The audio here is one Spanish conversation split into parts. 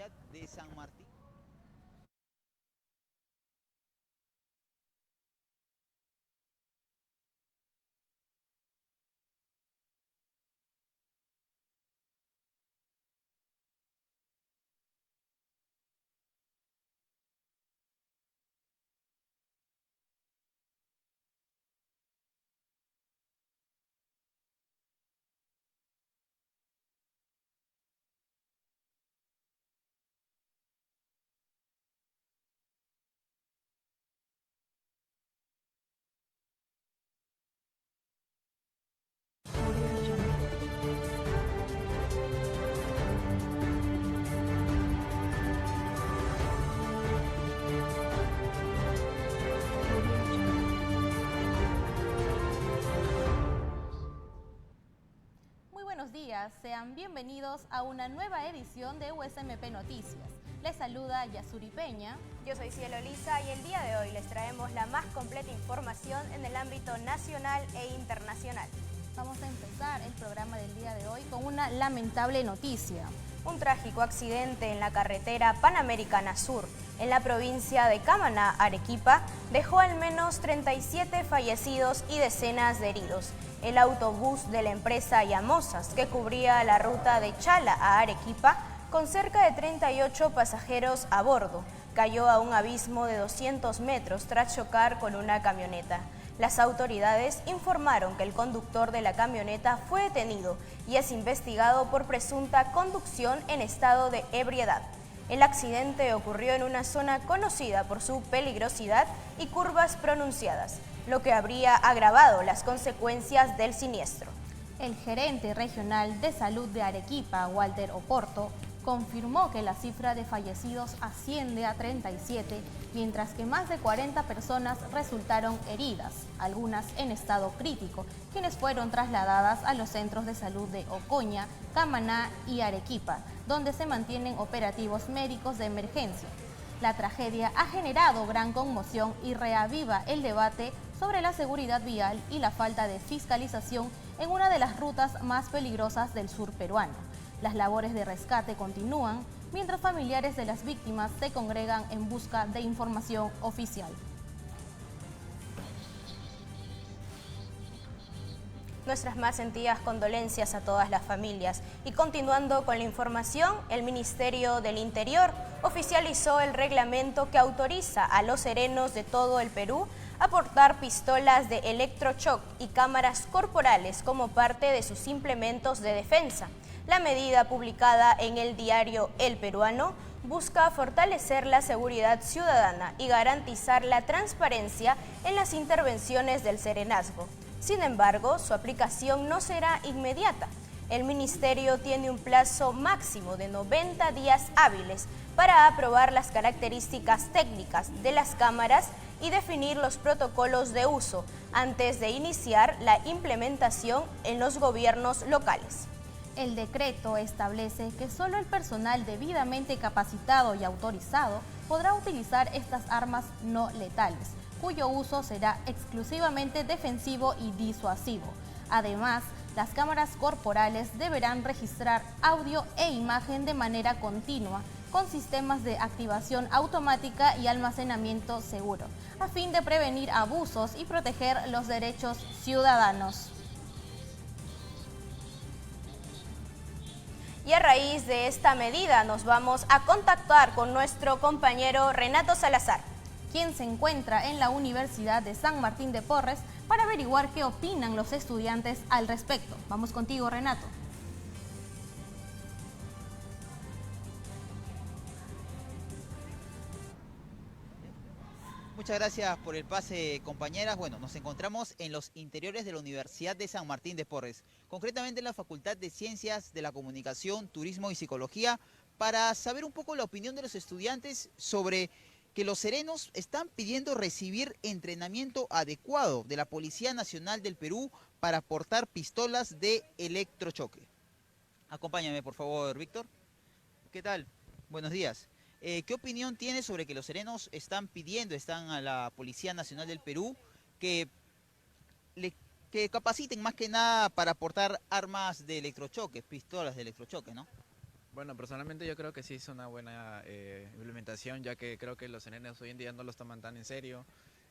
Universidad de San Martín. Muy buenos días, sean bienvenidos a una nueva edición de USMP Noticias. Les saluda Yasuri Peña. Yo soy Cielo Lisa y el día de hoy les traemos la más completa información en el ámbito nacional e internacional. Vamos a empezar el programa del día de hoy con una lamentable noticia. Un trágico accidente en la carretera Panamericana Sur, en la provincia de Camaná, Arequipa, dejó al menos 37 fallecidos y decenas de heridos. El autobús de la empresa Yamosas, que cubría la ruta de Chala a Arequipa, con cerca de 38 pasajeros a bordo, cayó a un abismo de 200 metros tras chocar con una camioneta. Las autoridades informaron que el conductor de la camioneta fue detenido y es investigado por presunta conducción en estado de ebriedad. El accidente ocurrió en una zona conocida por su peligrosidad y curvas pronunciadas, lo que habría agravado las consecuencias del siniestro. El gerente regional de salud de Arequipa, Walter Oporto, confirmó que la cifra de fallecidos asciende a 37, mientras que más de 40 personas resultaron heridas, algunas en estado crítico, quienes fueron trasladadas a los centros de salud de Ocoña, Camaná y Arequipa, donde se mantienen operativos médicos de emergencia. La tragedia ha generado gran conmoción y reaviva el debate sobre la seguridad vial y la falta de fiscalización en una de las rutas más peligrosas del sur peruano. Las labores de rescate continúan, mientras familiares de las víctimas se congregan en busca de información oficial. Nuestras más sentidas condolencias a todas las familias. Y continuando con la información, el Ministerio del Interior oficializó el reglamento que autoriza a los serenos de todo el Perú a portar pistolas de electrochoc y cámaras corporales como parte de sus implementos de defensa. La medida, publicada en el diario El Peruano, busca fortalecer la seguridad ciudadana y garantizar la transparencia en las intervenciones del serenazgo. Sin embargo, su aplicación no será inmediata. El Ministerio tiene un plazo máximo de 90 días hábiles para aprobar las características técnicas de las cámaras y definir los protocolos de uso antes de iniciar la implementación en los gobiernos locales. El decreto establece que solo el personal debidamente capacitado y autorizado podrá utilizar estas armas no letales, cuyo uso será exclusivamente defensivo y disuasivo. Además, las cámaras corporales deberán registrar audio e imagen de manera continua, con sistemas de activación automática y almacenamiento seguro, a fin de prevenir abusos y proteger los derechos ciudadanos. Y a raíz de esta medida nos vamos a contactar con nuestro compañero Renato Salazar, quien se encuentra en la Universidad de San Martín de Porres para averiguar qué opinan los estudiantes al respecto. Vamos contigo, Renato. Muchas gracias por el pase, compañeras. Bueno, nos encontramos en los interiores de la Universidad de San Martín de Porres, concretamente en la Facultad de Ciencias de la Comunicación, Turismo y Psicología, para saber un poco la opinión de los estudiantes sobre que los serenos están pidiendo recibir entrenamiento adecuado de la Policía Nacional del Perú para portar pistolas de electrochoque. Acompáñame, por favor, Víctor. ¿Qué tal? Buenos días. ¿Qué opinión tiene sobre que los serenos están a la Policía Nacional del Perú que, que capaciten más que nada para portar armas de electrochoque, pistolas de electrochoque, ¿no? Bueno, personalmente yo creo que sí es una buena implementación, ya que creo que los serenos hoy en día no los toman tan en serio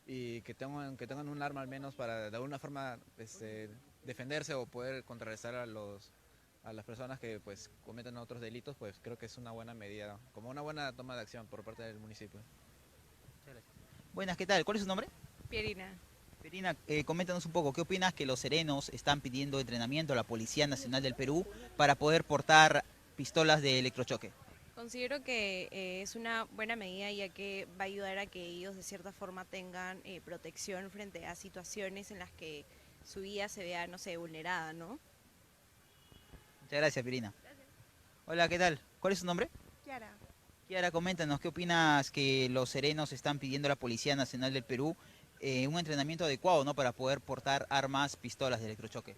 y que tengan un arma al menos para de alguna forma defenderse o poder contrarrestar a las personas que pues cometen otros delitos, pues creo que es una buena medida, como una buena toma de acción por parte del municipio. Buenas, ¿qué tal? ¿Cuál es su nombre? Pierina. Perina, coméntanos un poco, ¿qué opinas que los serenos están pidiendo entrenamiento a la Policía Nacional del Perú para poder portar pistolas de electrochoque? Considero que es una buena medida, ya que va a ayudar a que ellos de cierta forma tengan protección frente a situaciones en las que su vida se vea, no sé, vulnerada, ¿no? Muchas gracias, Perina. Gracias. Hola, ¿qué tal? ¿Cuál es su nombre? Kiara. Kiara, coméntanos, ¿qué opinas que los serenos están pidiendo a la Policía Nacional del Perú un entrenamiento adecuado, ¿no?, para poder portar armas, pistolas de electrochoque?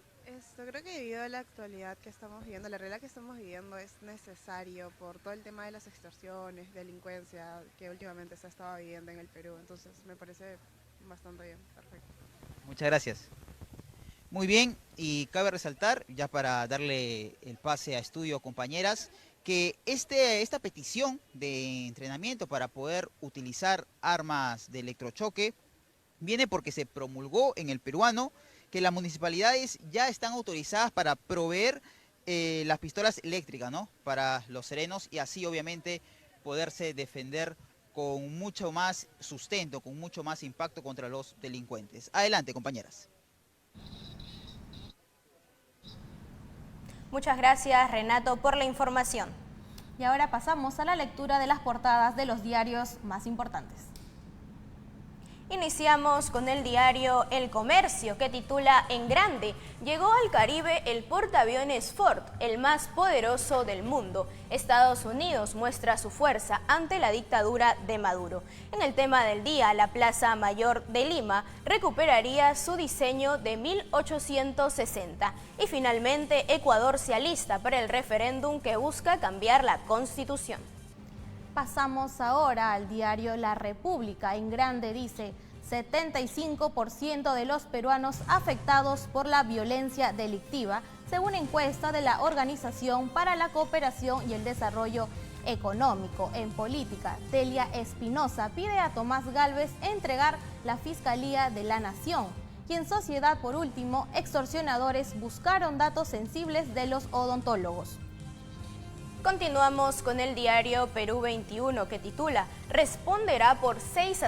Creo que debido a la actualidad que estamos viviendo, la realidad que estamos viviendo, es necesario por todo el tema de las extorsiones, delincuencia que últimamente se ha estado viviendo en el Perú. Entonces me parece bastante bien, perfecto. Muchas gracias. Muy bien, y cabe resaltar, ya para darle el pase a estudio, compañeras, que esta petición de entrenamiento para poder utilizar armas de electrochoque viene porque se promulgó en el peruano que las municipalidades ya están autorizadas para proveer las pistolas eléctricas, ¿no?, para los serenos, y así obviamente poderse defender con mucho más sustento, con mucho más impacto contra los delincuentes. Adelante, compañeras. Muchas gracias, Renato, por la información. Y ahora pasamos a la lectura de las portadas de los diarios más importantes. Iniciamos con el diario El Comercio, que titula en grande: llegó al Caribe el portaaviones Ford, el más poderoso del mundo. Estados Unidos muestra su fuerza ante la dictadura de Maduro. En el tema del día, la Plaza Mayor de Lima recuperaría su diseño de 1860. Y finalmente, Ecuador se alista para el referéndum que busca cambiar la Constitución. Pasamos ahora al diario La República. En grande dice: 75% de los peruanos afectados por la violencia delictiva, según encuesta de la Organización para la Cooperación y el Desarrollo Económico. En política, Delia Espinosa pide a Tomás Gálvez entregar la Fiscalía de la Nación. Y en sociedad, por último, extorsionadores buscaron datos sensibles de los odontólogos. Continuamos con el diario Perú 21, que titula: responderá por 6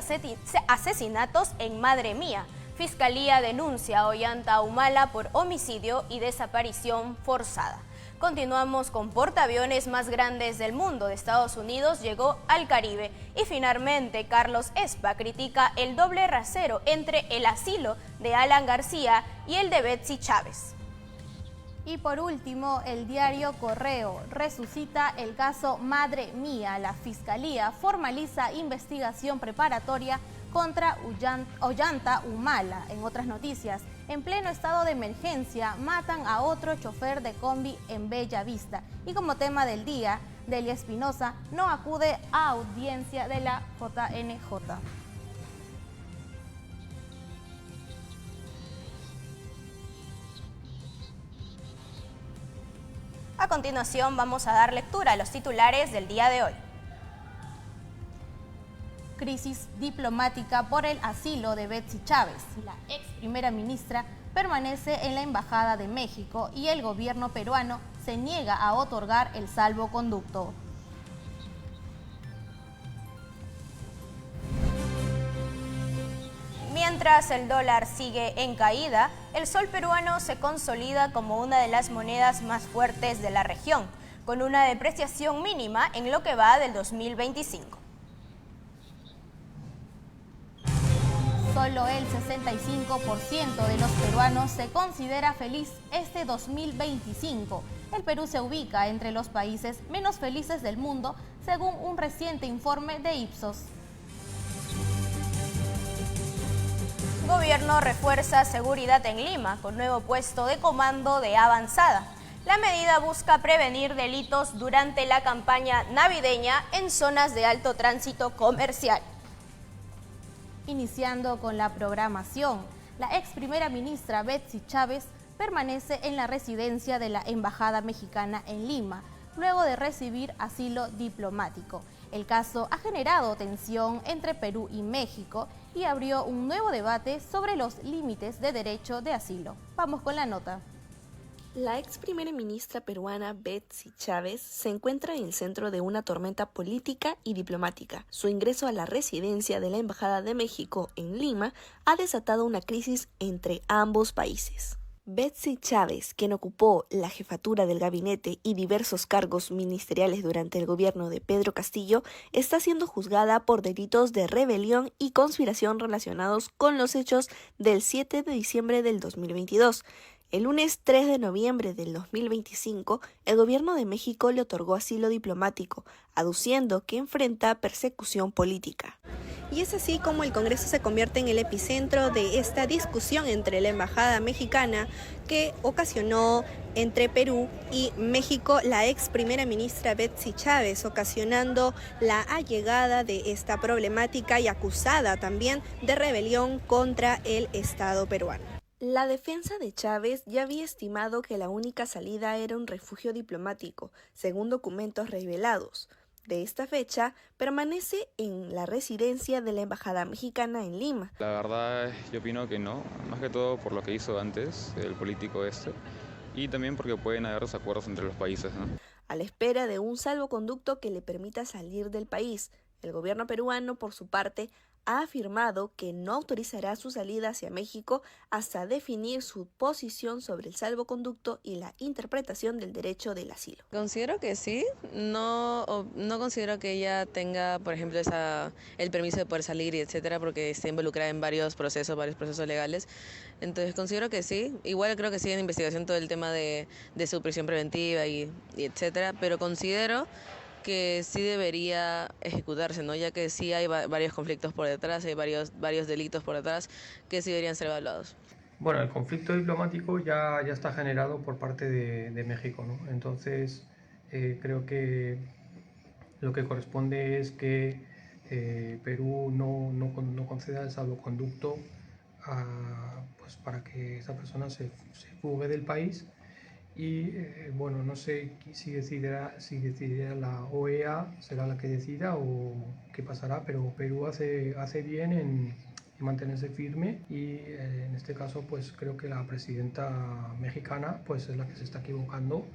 asesinatos en Madre Mía. Fiscalía denuncia a Ollanta Humala por homicidio y desaparición forzada. Continuamos con portaaviones más grandes del mundo de Estados Unidos llegó al Caribe. Y finalmente, Carlos Espa critica el doble rasero entre el asilo de Alan García y el de Betsy Chávez. Y por último, el diario Correo resucita el caso Madre Mía. La Fiscalía formaliza investigación preparatoria contra Ollanta Humala. En otras noticias, en pleno estado de emergencia, matan a otro chofer de combi en Bella Vista. Y como tema del día, Delia Espinosa no acude a audiencia de la JNJ. A continuación vamos a dar lectura a los titulares del día de hoy. Crisis diplomática por el asilo de Betsy Chávez. La ex primera ministra permanece en la Embajada de México y el gobierno peruano se niega a otorgar el salvoconducto. Mientras el dólar sigue en caída, el sol peruano se consolida como una de las monedas más fuertes de la región, con una depreciación mínima en lo que va del 2025. Solo el 65% de los peruanos se considera feliz este 2025. El Perú se ubica entre los países menos felices del mundo, según un reciente informe de Ipsos. Gobierno refuerza seguridad en Lima con nuevo puesto de comando de avanzada. La medida busca prevenir delitos durante la campaña navideña en zonas de alto tránsito comercial. Iniciando con la programación, la ex primera ministra Betsy Chávez permanece en la residencia de la Embajada Mexicana en Lima, luego de recibir asilo diplomático. El caso ha generado tensión entre Perú y México y abrió un nuevo debate sobre los límites de derecho de asilo. Vamos con la nota. La ex primera ministra peruana Betsy Chávez se encuentra en el centro de una tormenta política y diplomática. Su ingreso a la residencia de la Embajada de México en Lima ha desatado una crisis entre ambos países. Betsy Chávez, quien ocupó la jefatura del gabinete y diversos cargos ministeriales durante el gobierno de Pedro Castillo, está siendo juzgada por delitos de rebelión y conspiración relacionados con los hechos del 7 de diciembre del 2022. El lunes 3 de noviembre del 2025, el gobierno de México le otorgó asilo diplomático, aduciendo que enfrenta persecución política. Y es así como el Congreso se convierte en el epicentro de esta discusión entre la embajada mexicana que ocasionó entre Perú y México la ex primera ministra Betsy Chávez, ocasionando la allegada de esta problemática y acusada también de rebelión contra el Estado peruano. La defensa de Chávez ya había estimado que la única salida era un refugio diplomático, según documentos revelados. De esta fecha, permanece en la residencia de la Embajada Mexicana en Lima. La verdad, yo opino que no, más que todo por lo que hizo antes el político y también porque pueden haber desacuerdos entre los países, ¿no? A la espera de un salvoconducto que le permita salir del país, el gobierno peruano, por su parte, ha afirmado que no autorizará su salida hacia México hasta definir su posición sobre el salvoconducto y la interpretación del derecho del asilo. Considero que sí, no considero que ella tenga, por ejemplo, el permiso de poder salir y etcétera, porque está involucrada en varios procesos legales. Entonces considero que sí, igual creo que sigue en investigación todo el tema de su prisión preventiva y etcétera, pero considero que sí debería ejecutarse, ¿no? Ya que sí hay varios conflictos por detrás, hay varios delitos por detrás que sí deberían ser evaluados. Bueno, el conflicto diplomático ya está generado por parte de México, ¿no? Entonces, creo que lo que corresponde es que Perú no conceda el salvoconducto pues para que esa persona se fugue del país. Y bueno, no sé si decidirá la OEA, será la que decida o qué pasará, pero Perú hace bien en mantenerse firme y en este caso pues creo que la presidenta mexicana pues es la que se está equivocando,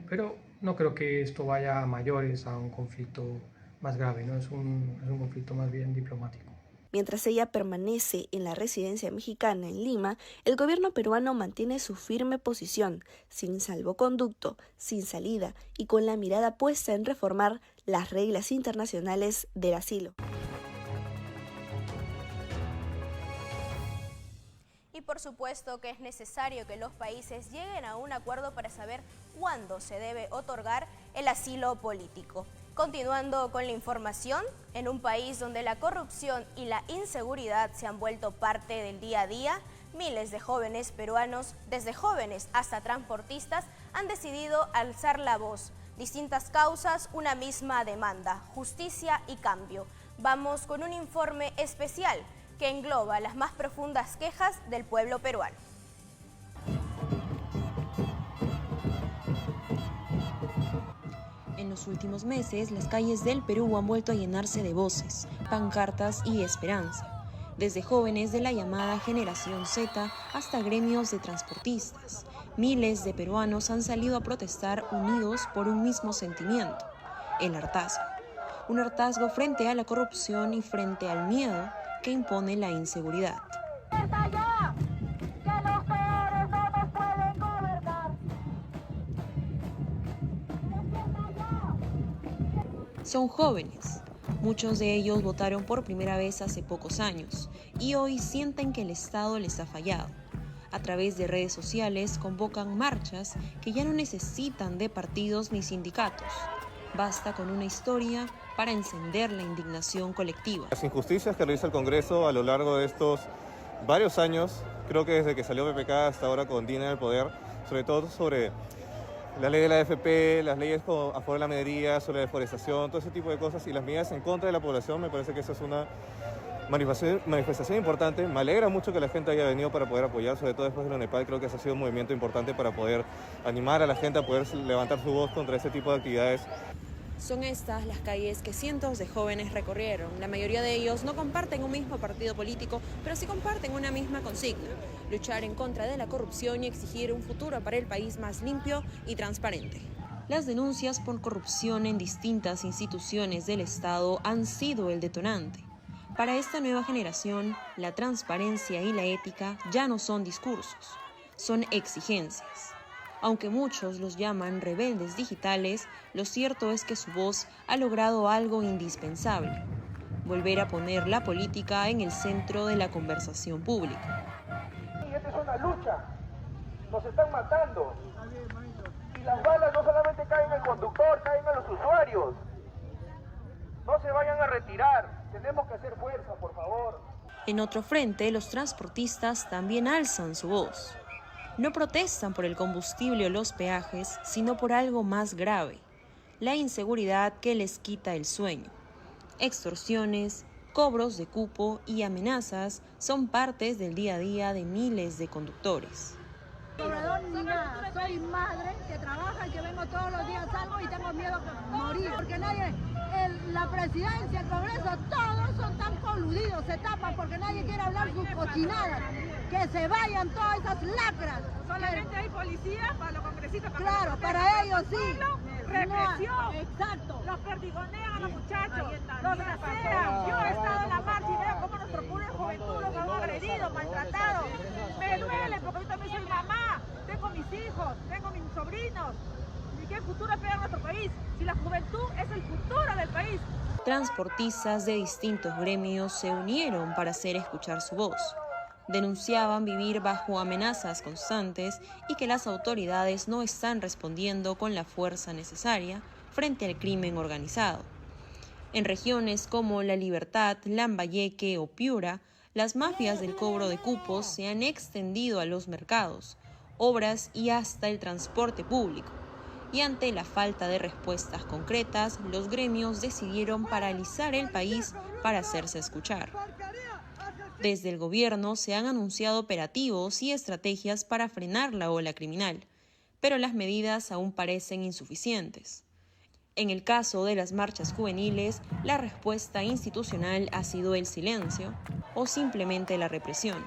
pero no creo que esto vaya a mayores, a un conflicto más grave, ¿no? Es un conflicto más bien diplomático. Mientras ella permanece en la residencia mexicana en Lima, el gobierno peruano mantiene su firme posición, sin salvoconducto, sin salida y con la mirada puesta en reformar las reglas internacionales del asilo. Y por supuesto que es necesario que los países lleguen a un acuerdo para saber cuándo se debe otorgar el asilo político. Continuando con la información, en un país donde la corrupción y la inseguridad se han vuelto parte del día a día, miles de jóvenes peruanos, desde jóvenes hasta transportistas, han decidido alzar la voz. Distintas causas, una misma demanda, justicia y cambio. Vamos con un informe especial que engloba las más profundas quejas del pueblo peruano. En los últimos meses, las calles del Perú han vuelto a llenarse de voces, pancartas y esperanza. Desde jóvenes de la llamada Generación Z hasta gremios de transportistas, miles de peruanos han salido a protestar unidos por un mismo sentimiento, el hartazgo. Un hartazgo frente a la corrupción y frente al miedo que impone la inseguridad. Son jóvenes. Muchos de ellos votaron por primera vez hace pocos años y hoy sienten que el Estado les ha fallado. A través de redes sociales convocan marchas que ya no necesitan de partidos ni sindicatos. Basta con una historia para encender la indignación colectiva. Las injusticias que realiza el Congreso a lo largo de estos varios años, creo que desde que salió PPK hasta ahora con Dina en el poder, sobre todo sobre la ley de la AFP, las leyes a favor de la minería, sobre la deforestación, todo ese tipo de cosas y las medidas en contra de la población, me parece que esa es una manifestación importante. Me alegra mucho que la gente haya venido para poder apoyar, sobre todo después de la Nepal. Creo que ese ha sido un movimiento importante para poder animar a la gente a poder levantar su voz contra ese tipo de actividades. Son estas las calles que cientos de jóvenes recorrieron. La mayoría de ellos no comparten un mismo partido político, pero sí comparten una misma consigna: luchar en contra de la corrupción y exigir un futuro para el país más limpio y transparente. Las denuncias por corrupción en distintas instituciones del Estado han sido el detonante. Para esta nueva generación, la transparencia y la ética ya no son discursos, son exigencias. Aunque muchos los llaman rebeldes digitales, lo cierto es que su voz ha logrado algo indispensable: volver a poner la política en el centro de la conversación pública. Y esta es una lucha, nos están matando. Y las balas no solamente caen en el conductor, caen en los usuarios. No se vayan a retirar, tenemos que hacer fuerza, por favor. En otro frente, los transportistas también alzan su voz. No protestan por el combustible o los peajes, sino por algo más grave: la inseguridad que les quita el sueño. Extorsiones, cobros de cupo y amenazas son partes del día a día de miles de conductores. Cobrador ni nada, soy madre que trabaja y que vengo todos los días, salgo y tengo miedo de morir, porque nadie, la presidencia, el Congreso, todos son tan coludidos, se tapan porque nadie quiere hablar sus cochinadas, que se vayan todas esas lacras. Solamente hay policía para los congresistas. Claro, para ellos sí. Represión. No, exacto. Los perdigonean a los muchachos, los rasean. Yo he estado en la marcha y veo cómo nuestro pura juventud los han agredido, maltratado. Me duele porque yo también soy mamá, tengo mis hijos, tengo mis sobrinos. ¿Y qué futuro espera nuestro país? Si la juventud es el futuro del país. Transportistas de distintos gremios se unieron para hacer escuchar su voz. Denunciaban vivir bajo amenazas constantes y que las autoridades no están respondiendo con la fuerza necesaria frente al crimen organizado. En regiones como La Libertad, Lambayeque o Piura, las mafias del cobro de cupos se han extendido a los mercados, obras y hasta el transporte público. Y ante la falta de respuestas concretas, los gremios decidieron paralizar el país para hacerse escuchar. Desde el gobierno se han anunciado operativos y estrategias para frenar la ola criminal, pero las medidas aún parecen insuficientes. En el caso de las marchas juveniles, la respuesta institucional ha sido el silencio o simplemente la represión.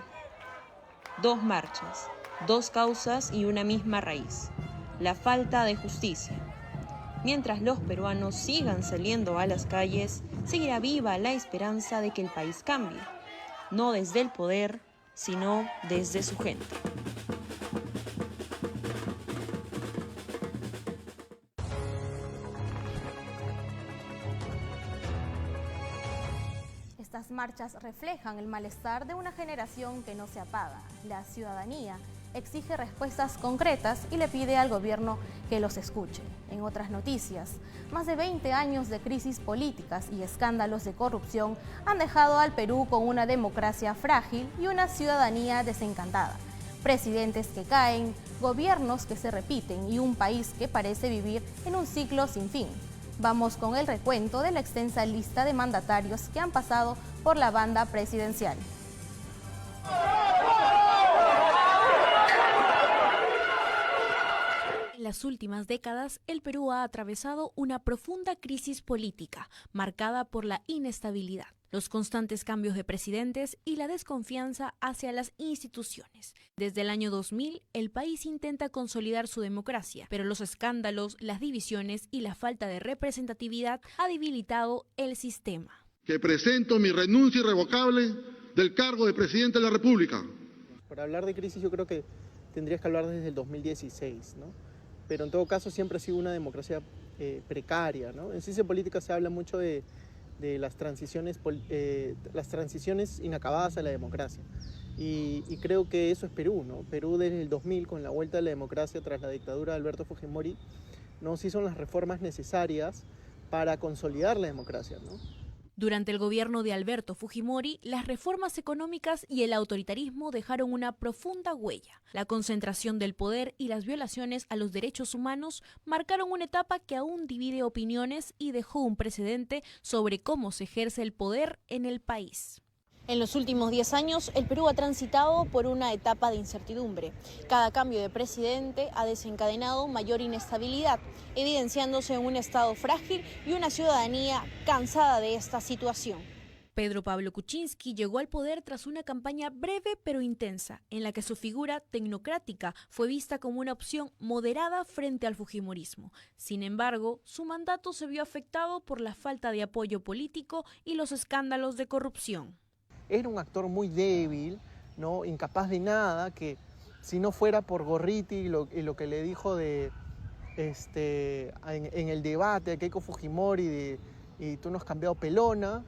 2 marchas, 2 causas y una misma raíz: la falta de justicia. Mientras los peruanos sigan saliendo a las calles, seguirá viva la esperanza de que el país cambie. No desde el poder, sino desde su gente. Estas marchas reflejan el malestar de una generación que no se apaga. La ciudadanía exige respuestas concretas y le pide al gobierno que los escuche. En otras noticias, más de 20 años de crisis políticas y escándalos de corrupción han dejado al Perú con una democracia frágil y una ciudadanía desencantada. Presidentes que caen, gobiernos que se repiten y un país que parece vivir en un ciclo sin fin. Vamos con el recuento de la extensa lista de mandatarios que han pasado por la banda presidencial. En las últimas décadas, el Perú ha atravesado una profunda crisis política, marcada por la inestabilidad, los constantes cambios de presidentes y la desconfianza hacia las instituciones. Desde el año 2000, el país intenta consolidar su democracia, pero los escándalos, las divisiones y la falta de representatividad ha debilitado el sistema. Que presento mi renuncia irrevocable del cargo de presidente de la República. Para hablar de crisis yo creo que tendrías que hablar desde el 2016, ¿no? Pero en todo caso siempre ha sido una democracia precaria, ¿no? En ciencia política se habla mucho de las transiciones inacabadas a la democracia. Y creo que eso es Perú, ¿no? Perú desde el 2000, con la vuelta de la democracia tras la dictadura de Alberto Fujimori, no se hizo las reformas necesarias para consolidar la democracia, ¿no? Durante el gobierno de Alberto Fujimori, las reformas económicas y el autoritarismo dejaron una profunda huella. La concentración del poder y las violaciones a los derechos humanos marcaron una etapa que aún divide opiniones y dejó un precedente sobre cómo se ejerce el poder en el país. En los últimos 10 años, el Perú ha transitado por una etapa de incertidumbre. Cada cambio de presidente ha desencadenado mayor inestabilidad, evidenciándose un Estado frágil y una ciudadanía cansada de esta situación. Pedro Pablo Kuczynski llegó al poder tras una campaña breve pero intensa, en la que su figura tecnocrática fue vista como una opción moderada frente al fujimorismo. Sin embargo, su mandato se vio afectado por la falta de apoyo político y los escándalos de corrupción. Era un actor muy débil, ¿no? Incapaz de nada, que si no fuera por Gorriti y lo que le dijo en el debate a Keiko Fujimori y tú nos has cambiado pelona,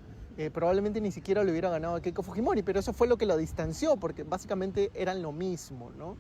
probablemente ni siquiera le hubiera ganado a Keiko Fujimori, pero eso fue lo que lo distanció, porque básicamente eran lo mismo, ¿no?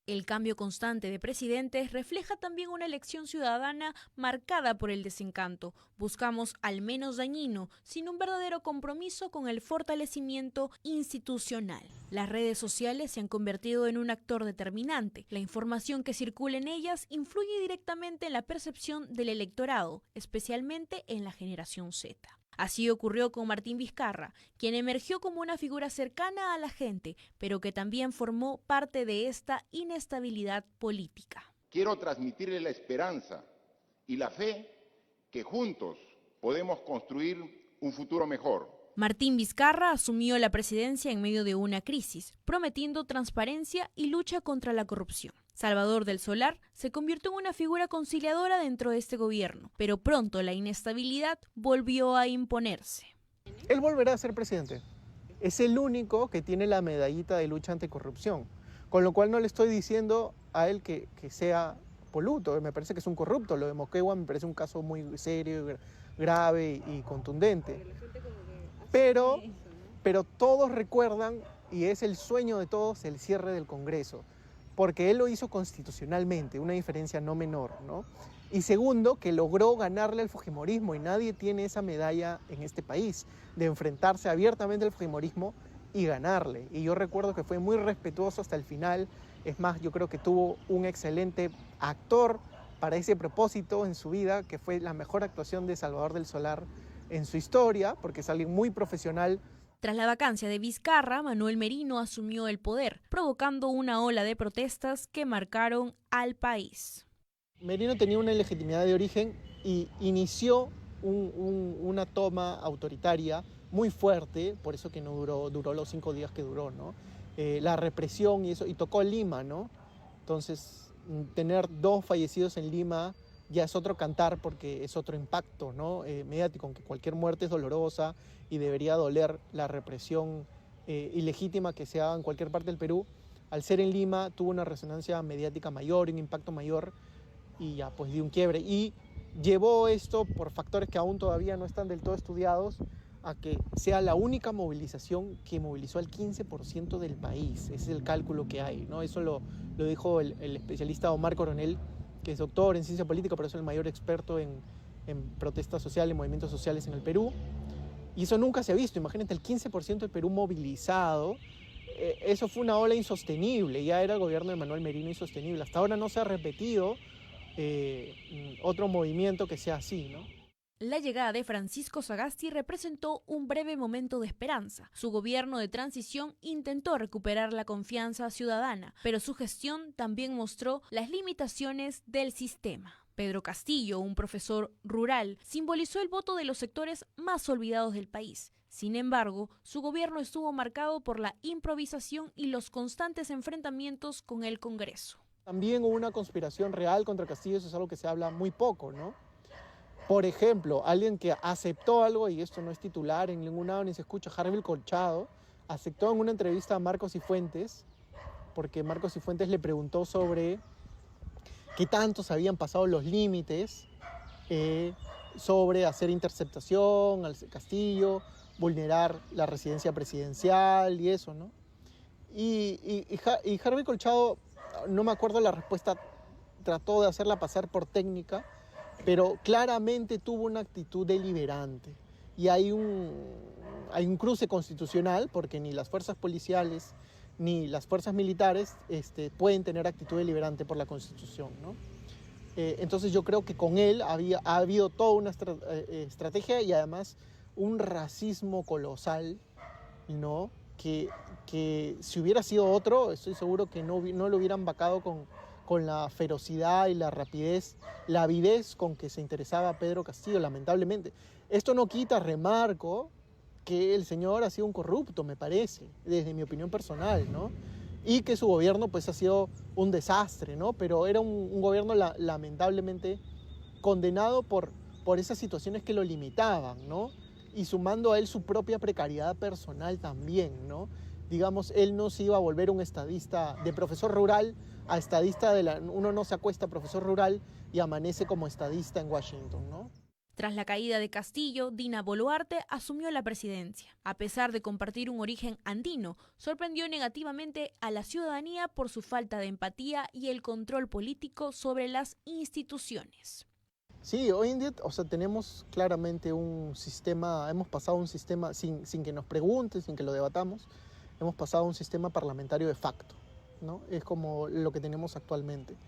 El cambio constante de presidentes refleja también una elección ciudadana marcada por el desencanto. Buscamos al menos dañino, sin un verdadero compromiso con el fortalecimiento institucional. Las redes sociales se han convertido en un actor determinante. La información que circula en ellas influye directamente en la percepción del electorado, especialmente en la generación Z. Así ocurrió con Martín Vizcarra, quien emergió como una figura cercana a la gente, pero que también formó parte de esta inestabilidad política. Quiero transmitirle la esperanza y la fe que juntos podemos construir un futuro mejor. Martín Vizcarra asumió la presidencia en medio de una crisis, prometiendo transparencia y lucha contra la corrupción. Salvador del Solar se convirtió en una figura conciliadora dentro de este gobierno, pero pronto la inestabilidad volvió a imponerse. Él volverá a ser presidente. Es el único que tiene la medallita de lucha anticorrupción, con lo cual no le estoy diciendo a él que sea poluto, me parece que es un corrupto. Lo de Moquegua me parece un caso muy serio, grave y contundente. Pero todos recuerdan, y es el sueño de todos, el cierre del Congreso, porque él lo hizo constitucionalmente, una diferencia no menor, ¿no? Y segundo, que logró ganarle al fujimorismo, y nadie tiene esa medalla en este país, de enfrentarse abiertamente al fujimorismo y ganarle. Y yo recuerdo que fue muy respetuoso hasta el final. Es más, yo creo que tuvo un excelente actor para ese propósito en su vida, que fue la mejor actuación de Salvador del Solar en su historia, porque es alguien muy profesional. Tras la vacancia de Vizcarra, Manuel Merino asumió el poder, provocando una ola de protestas que marcaron al país. Merino tenía una ilegitimidad de origen y inició una toma autoritaria muy fuerte, por eso que no duró los 5 días que duró, ¿no? La represión y eso, y tocó Lima, ¿no? Entonces, tener 2 fallecidos en Lima ya es otro cantar, porque es otro impacto, ¿no? Mediático, aunque cualquier muerte es dolorosa y debería doler. La represión ilegítima que se haga en cualquier parte del Perú, al ser en Lima tuvo una resonancia mediática mayor, un impacto mayor, y ya pues dio un quiebre. Y llevó esto, por factores que aún todavía no están del todo estudiados, a que sea la única movilización que movilizó al 15% del país. Ese es el cálculo que hay, ¿no? Eso lo dijo el especialista Omar Coronel, que es doctor en ciencia política, pero es el mayor experto en protestas sociales, en movimientos sociales en el Perú. Y eso nunca se ha visto. Imagínate, el 15% del Perú movilizado. Eso fue una ola insostenible. Ya era el gobierno de Manuel Merino insostenible. Hasta ahora no se ha repetido otro movimiento que sea así, ¿no? La llegada de Francisco Sagasti representó un breve momento de esperanza. Su gobierno de transición intentó recuperar la confianza ciudadana, pero su gestión también mostró las limitaciones del sistema. Pedro Castillo, un profesor rural, simbolizó el voto de los sectores más olvidados del país. Sin embargo, su gobierno estuvo marcado por la improvisación y los constantes enfrentamientos con el Congreso. También hubo una conspiración real contra Castillo, eso es algo que se habla muy poco, ¿no? Por ejemplo, alguien que aceptó algo, y esto no es titular en ningún lado ni se escucha, Harvey Colchado, aceptó en una entrevista a Marcos Cifuentes, porque Marcos Cifuentes le preguntó sobre qué tantos habían pasado los límites sobre hacer interceptación al Castillo, vulnerar la residencia presidencial y eso, ¿no? Y Harvey Colchado, no me acuerdo la respuesta, trató de hacerla pasar por técnica, pero claramente tuvo una actitud deliberante. Y hay un cruce constitucional, porque ni las fuerzas policiales ni las fuerzas militares pueden tener actitud deliberante por la Constitución, ¿no? Entonces yo creo que con él ha habido toda una estrategia y además un racismo colosal ¿no? Que si hubiera sido otro, estoy seguro que no lo hubieran vacado con la ferocidad y la rapidez, la avidez con que se interesaba Pedro Castillo, lamentablemente. Esto no quita, remarco, que el señor ha sido un corrupto, me parece, desde mi opinión personal, ¿no? Y que su gobierno pues ha sido un desastre, ¿no? Pero era un gobierno lamentablemente condenado por esas situaciones que lo limitaban, ¿no? Y sumando a él su propia precariedad personal también, ¿no? Digamos, él no se iba a volver un estadista de profesor rural a estadista uno no se acuesta profesor rural y amanece como estadista en Washington, ¿no? Tras la caída de Castillo, Dina Boluarte asumió la presidencia. A pesar de compartir un origen andino, sorprendió negativamente a la ciudadanía por su falta de empatía y el control político sobre las instituciones. Sí, hoy en día, tenemos claramente un sistema, hemos pasado un sistema, sin que nos pregunten, sin que lo debatamos, hemos pasado a un sistema parlamentario de facto, ¿no? Es como lo que tenemos actualmente.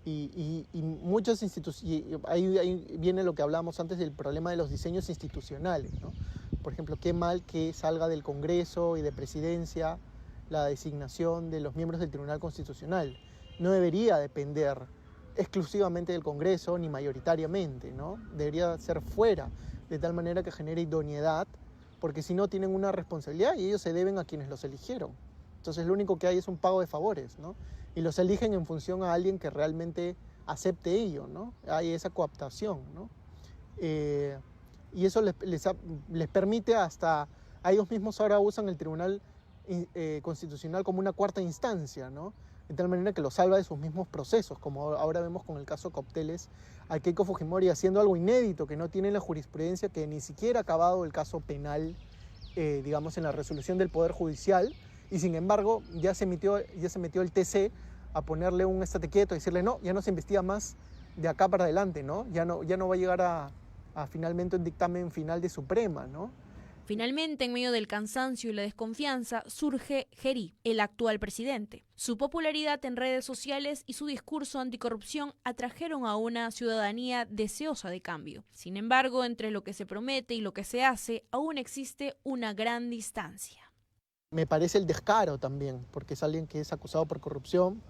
Y muchas instituciones, ahí viene lo que hablábamos antes del problema de los diseños institucionales, ¿no? Por ejemplo, qué mal que salga del Congreso y de Presidencia la designación de los miembros del Tribunal Constitucional. No debería depender exclusivamente del Congreso ni mayoritariamente, ¿no? Debería ser fuera, de tal manera que genere idoneidad, porque si no tienen una responsabilidad y ellos se deben a quienes los eligieron. Entonces lo único que hay es un pago de favores, ¿no? Y los eligen en función a alguien que realmente acepte ello, ¿no? Hay esa cooptación, ¿no? Y eso les permite hasta, a ellos mismos ahora usan el Tribunal Constitucional como una cuarta instancia, ¿no? De tal manera que lo salva de sus mismos procesos, como ahora vemos con el caso Copteles, a Keiko Fujimori haciendo algo inédito que no tiene la jurisprudencia, que ni siquiera ha acabado el caso penal, digamos, en la resolución del Poder Judicial, y sin embargo ya se metió el TC a ponerle un estate quieto, a decirle no, ya no se investiga más de acá para adelante, ¿no? Ya no va a llegar a finalmente un dictamen final de Suprema, ¿no? Finalmente, en medio del cansancio y la desconfianza, surge Gerí, el actual presidente. Su popularidad en redes sociales y su discurso anticorrupción atrajeron a una ciudadanía deseosa de cambio. Sin embargo, entre lo que se promete y lo que se hace, aún existe una gran distancia. Me parece el descaro también, porque es alguien que es acusado por corrupción,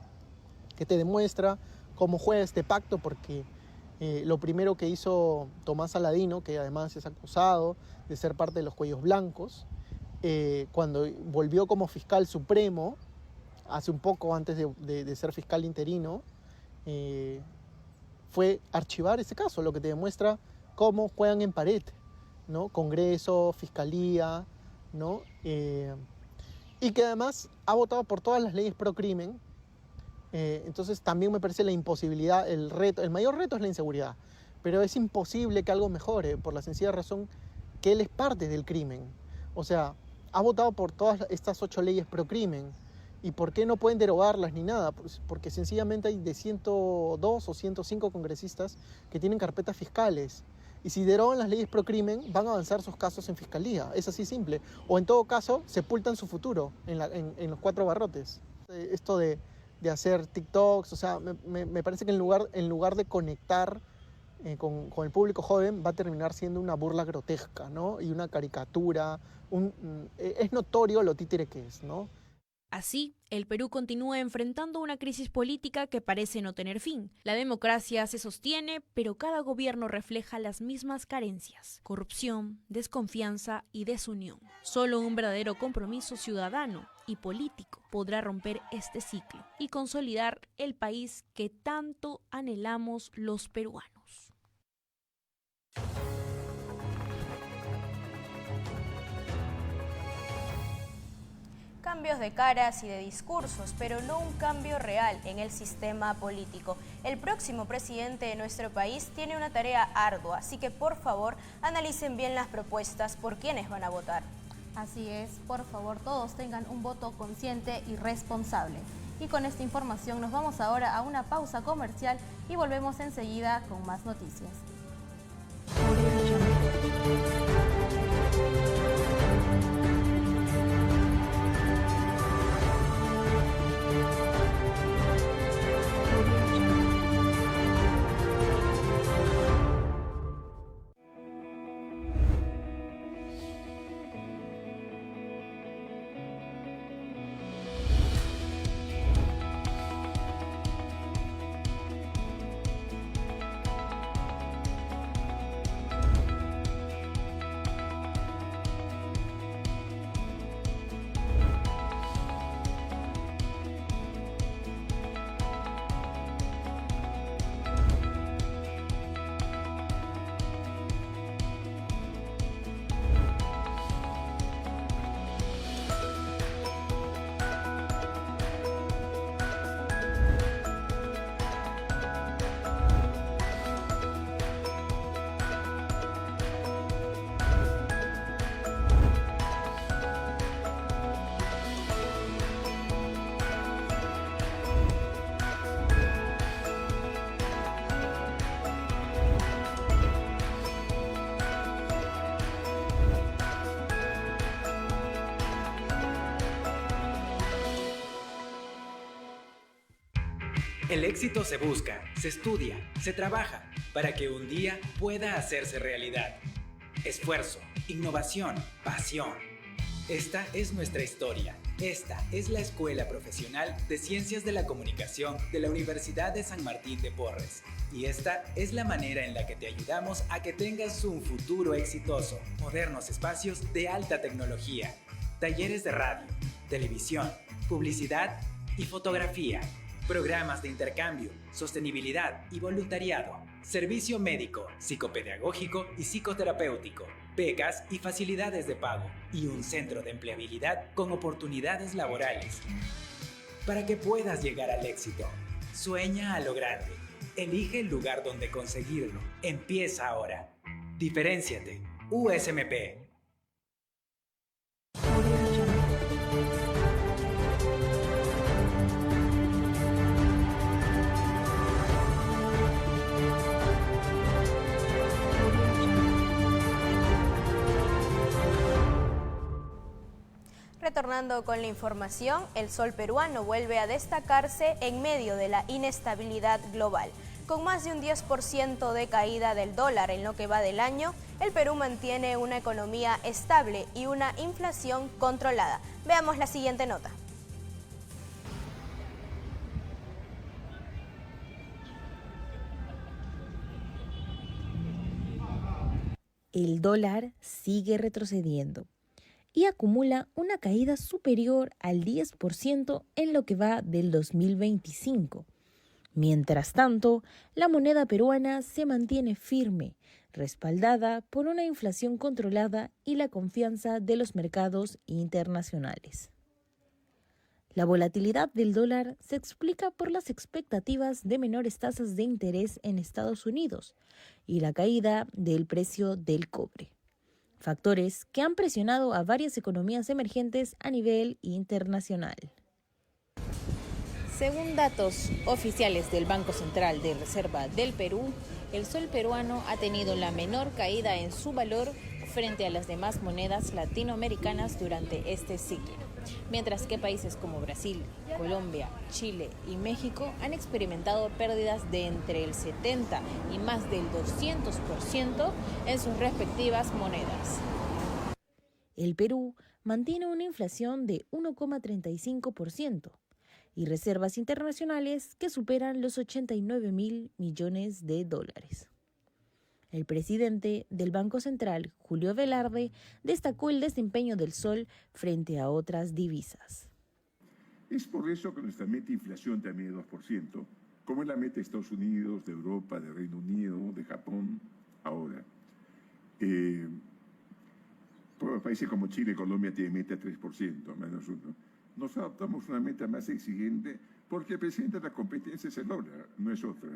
que te demuestra cómo juega este pacto, porque lo primero que hizo Tomás Saladino, que además es acusado de ser parte de los Cuellos Blancos, cuando volvió como fiscal supremo, hace un poco antes de ser fiscal interino, fue archivar ese caso, lo que te demuestra cómo juegan en pared, ¿no? Congreso, Fiscalía, ¿no? Y que además ha votado por todas las leyes pro crimen. Entonces también me parece la imposibilidad, el mayor reto es la inseguridad, pero es imposible que algo mejore por la sencilla razón que él es parte del crimen. O sea, ha votado por todas estas 8 leyes pro crimen. ¿Y por qué no pueden derogarlas ni nada? Pues porque sencillamente hay de 102 o 105 congresistas que tienen carpetas fiscales. Y si derogan las leyes pro crimen, van a avanzar sus casos en fiscalía. Es así simple. O en todo caso, sepultan su futuro en los 4 barrotes. Esto de hacer TikToks, o sea, me parece que en lugar de conectar con el público joven, va a terminar siendo una burla grotesca, ¿no? Y una caricatura. Es notorio lo títere que es, ¿no? Así, el Perú continúa enfrentando una crisis política que parece no tener fin. La democracia se sostiene, pero cada gobierno refleja las mismas carencias: corrupción, desconfianza y desunión. Solo un verdadero compromiso ciudadano y político podrá romper este ciclo y consolidar el país que tanto anhelamos los peruanos. Cambios de caras y de discursos, pero no un cambio real en el sistema político. El próximo presidente de nuestro país tiene una tarea ardua, así que por favor analicen bien las propuestas por quienes van a votar. Así es, por favor todos tengan un voto consciente y responsable. Y con esta información nos vamos ahora a una pausa comercial y volvemos enseguida con más noticias. El éxito se busca, se estudia, se trabaja para que un día pueda hacerse realidad. Esfuerzo, innovación, pasión. Esta es nuestra historia. Esta es la Escuela Profesional de Ciencias de la Comunicación de la Universidad de San Martín de Porres. Y esta es la manera en la que te ayudamos a que tengas un futuro exitoso. Modernos espacios de alta tecnología, talleres de radio, televisión, publicidad y fotografía, programas de intercambio, sostenibilidad y voluntariado, servicio médico, psicopedagógico y psicoterapéutico, becas y facilidades de pago, y un centro de empleabilidad con oportunidades laborales. Para que puedas llegar al éxito, sueña a lo grande. Elige el lugar donde conseguirlo. Empieza ahora. Diferénciate. USMP. Retornando con la información, el sol peruano vuelve a destacarse en medio de la inestabilidad global. Con más de un 10% de caída del dólar en lo que va del año, el Perú mantiene una economía estable y una inflación controlada. Veamos la siguiente nota. El dólar sigue retrocediendo y acumula una caída superior al 10% en lo que va del 2025. Mientras tanto, la moneda peruana se mantiene firme, respaldada por una inflación controlada y la confianza de los mercados internacionales. La volatilidad del dólar se explica por las expectativas de menores tasas de interés en Estados Unidos y la caída del precio del cobre. Factores que han presionado a varias economías emergentes a nivel internacional. Según datos oficiales del Banco Central de Reserva del Perú, el sol peruano ha tenido la menor caída en su valor frente a las demás monedas latinoamericanas durante este ciclo, mientras que países como Brasil, Colombia, Chile y México han experimentado pérdidas de entre el 70 y más del 200% en sus respectivas monedas. El Perú mantiene una inflación de 1,35% y reservas internacionales que superan los 89.000 millones de dólares. El presidente del Banco Central, Julio Velarde, destacó el desempeño del sol frente a otras divisas. Es por eso que nuestra meta de inflación también es 2%, como es la meta de Estados Unidos, de Europa, de Reino Unido, de Japón, ahora. Países como Chile y Colombia tienen meta 3%, menos uno. Nos adoptamos una meta más exigente porque el presidente de la competencia se logra, no es otra.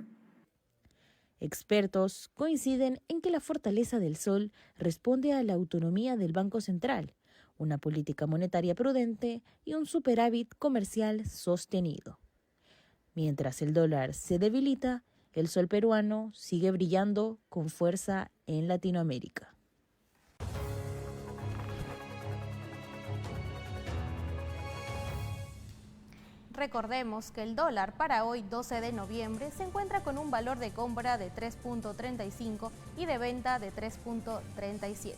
Expertos coinciden en que la fortaleza del sol responde a la autonomía del Banco Central, una política monetaria prudente y un superávit comercial sostenido. Mientras el dólar se debilita, el sol peruano sigue brillando con fuerza en Latinoamérica. Recordemos que el dólar para hoy 12 de noviembre se encuentra con un valor de compra de 3.35 y de venta de 3.37.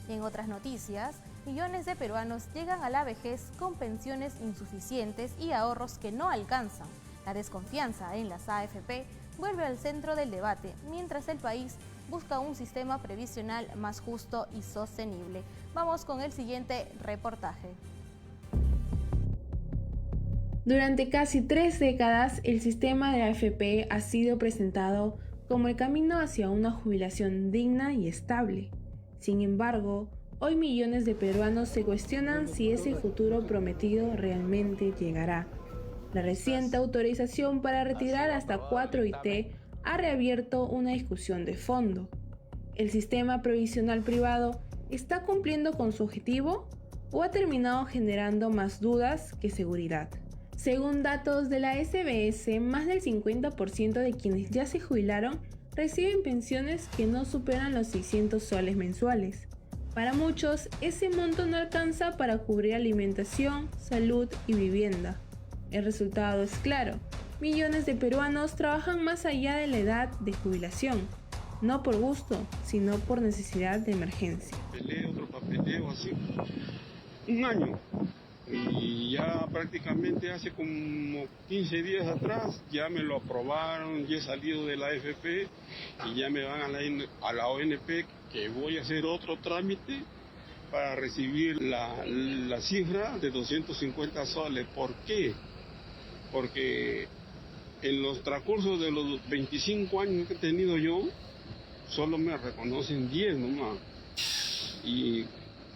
Y en otras noticias, millones de peruanos llegan a la vejez con pensiones insuficientes y ahorros que no alcanzan. La desconfianza en las AFP vuelve al centro del debate, mientras el país busca un sistema previsional más justo y sostenible. Vamos con el siguiente reportaje. Durante casi 3 décadas, el sistema de AFP ha sido presentado como el camino hacia una jubilación digna y estable. Sin embargo, hoy millones de peruanos se cuestionan si ese futuro prometido realmente llegará. La reciente autorización para retirar hasta 4 IT ha reabierto una discusión de fondo. ¿El sistema previsional privado está cumpliendo con su objetivo o ha terminado generando más dudas que seguridad? Según datos de la SBS, más del 50% de quienes ya se jubilaron reciben pensiones que no superan los 600 soles mensuales. Para muchos, ese monto no alcanza para cubrir alimentación, salud y vivienda. El resultado es claro: millones de peruanos trabajan más allá de la edad de jubilación, no por gusto, sino por necesidad de emergencia. Otro papeleo así, un año. Y ya prácticamente hace como 15 días atrás ya me lo aprobaron, ya he salido de la AFP y ya me van a la ONP, que voy a hacer otro trámite para recibir la cifra de 250 soles. ¿Por qué? Porque en los transcursos de los 25 años que he tenido yo, solo me reconocen 10 nomás. Y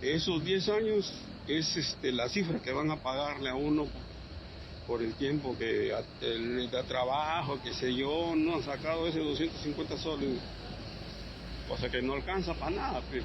esos 10 años es la cifra que van a pagarle a uno por el tiempo que le da trabajo, qué sé yo, no han sacado ese 250 soles, cosa que no alcanza para nada. Pues.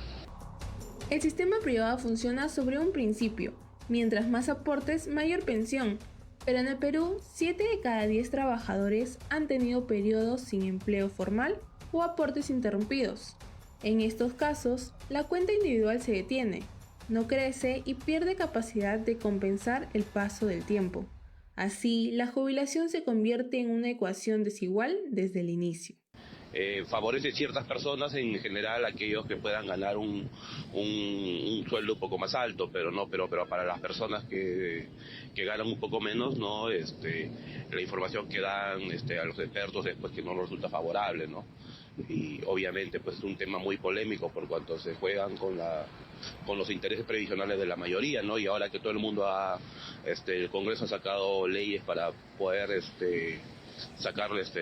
El sistema privado funciona sobre un principio: mientras más aportes, mayor pensión. Pero en el Perú, 7 de cada 10 trabajadores han tenido periodos sin empleo formal o aportes interrumpidos. En estos casos, la cuenta individual se detiene, no crece y pierde capacidad de compensar el paso del tiempo. Así, la jubilación se convierte en una ecuación desigual desde el inicio. Favorece ciertas personas, en general aquellos que puedan ganar un sueldo un poco más alto, pero para las personas que ganan un poco menos, no, la información que dan a los expertos es pues que no nos resulta favorable, ¿no? Y obviamente pues es un tema muy polémico por cuanto se juegan con los intereses previsionales de la mayoría, ¿no? Y ahora que todo el mundo el Congreso ha sacado leyes para poder sacarles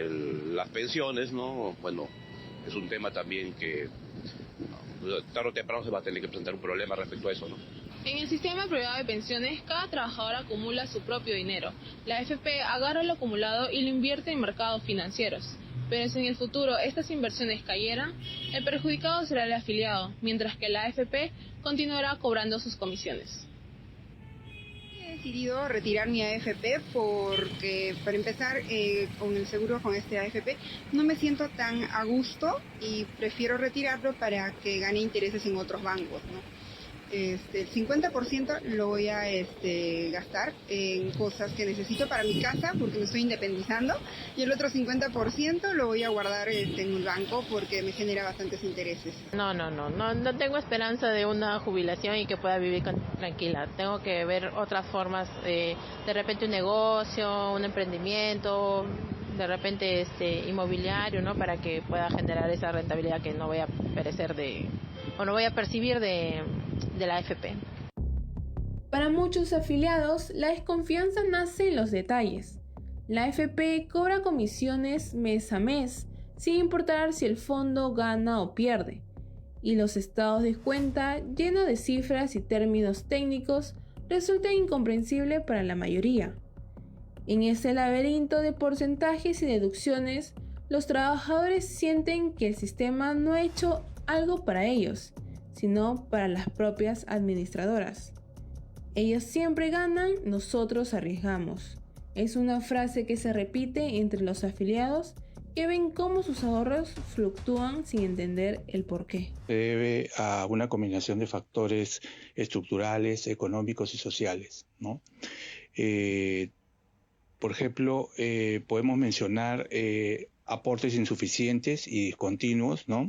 las pensiones, ¿no? Bueno, es un tema también que tarde o temprano se va a tener que presentar un problema respecto a eso, ¿no? En el sistema privado de pensiones, cada trabajador acumula su propio dinero. La AFP agarra lo acumulado y lo invierte en mercados financieros. Pero si en el futuro estas inversiones cayeran, el perjudicado será el afiliado, mientras que la AFP continuará cobrando sus comisiones. He decidido retirar mi AFP porque, para empezar, con el seguro con este AFP no me siento tan a gusto y prefiero retirarlo para que gane intereses en otros bancos, ¿no? El 50% lo voy a gastar en cosas que necesito para mi casa porque me estoy independizando, y el otro 50% lo voy a guardar en el banco porque me genera bastantes intereses. No tengo esperanza de una jubilación y que pueda vivir tranquila. Tengo que ver otras formas, de repente un negocio, un emprendimiento, de repente inmobiliario, ¿no? Para que pueda generar esa rentabilidad que no voy a perecer no voy a percibir de la AFP. Para muchos afiliados, la desconfianza nace en los detalles. La AFP cobra comisiones mes a mes, sin importar si el fondo gana o pierde, y los estados de cuenta, llenos de cifras y términos técnicos, resultan incomprensibles para la mayoría. En ese laberinto de porcentajes y deducciones, los trabajadores sienten que el sistema no ha hecho algo para ellos, sino para las propias administradoras. Ellos siempre ganan, nosotros arriesgamos. Es una frase que se repite entre los afiliados que ven cómo sus ahorros fluctúan sin entender el porqué. Se debe a una combinación de factores estructurales, económicos y sociales, ¿no? Por ejemplo, podemos mencionar aportes insuficientes y discontinuos, ¿no?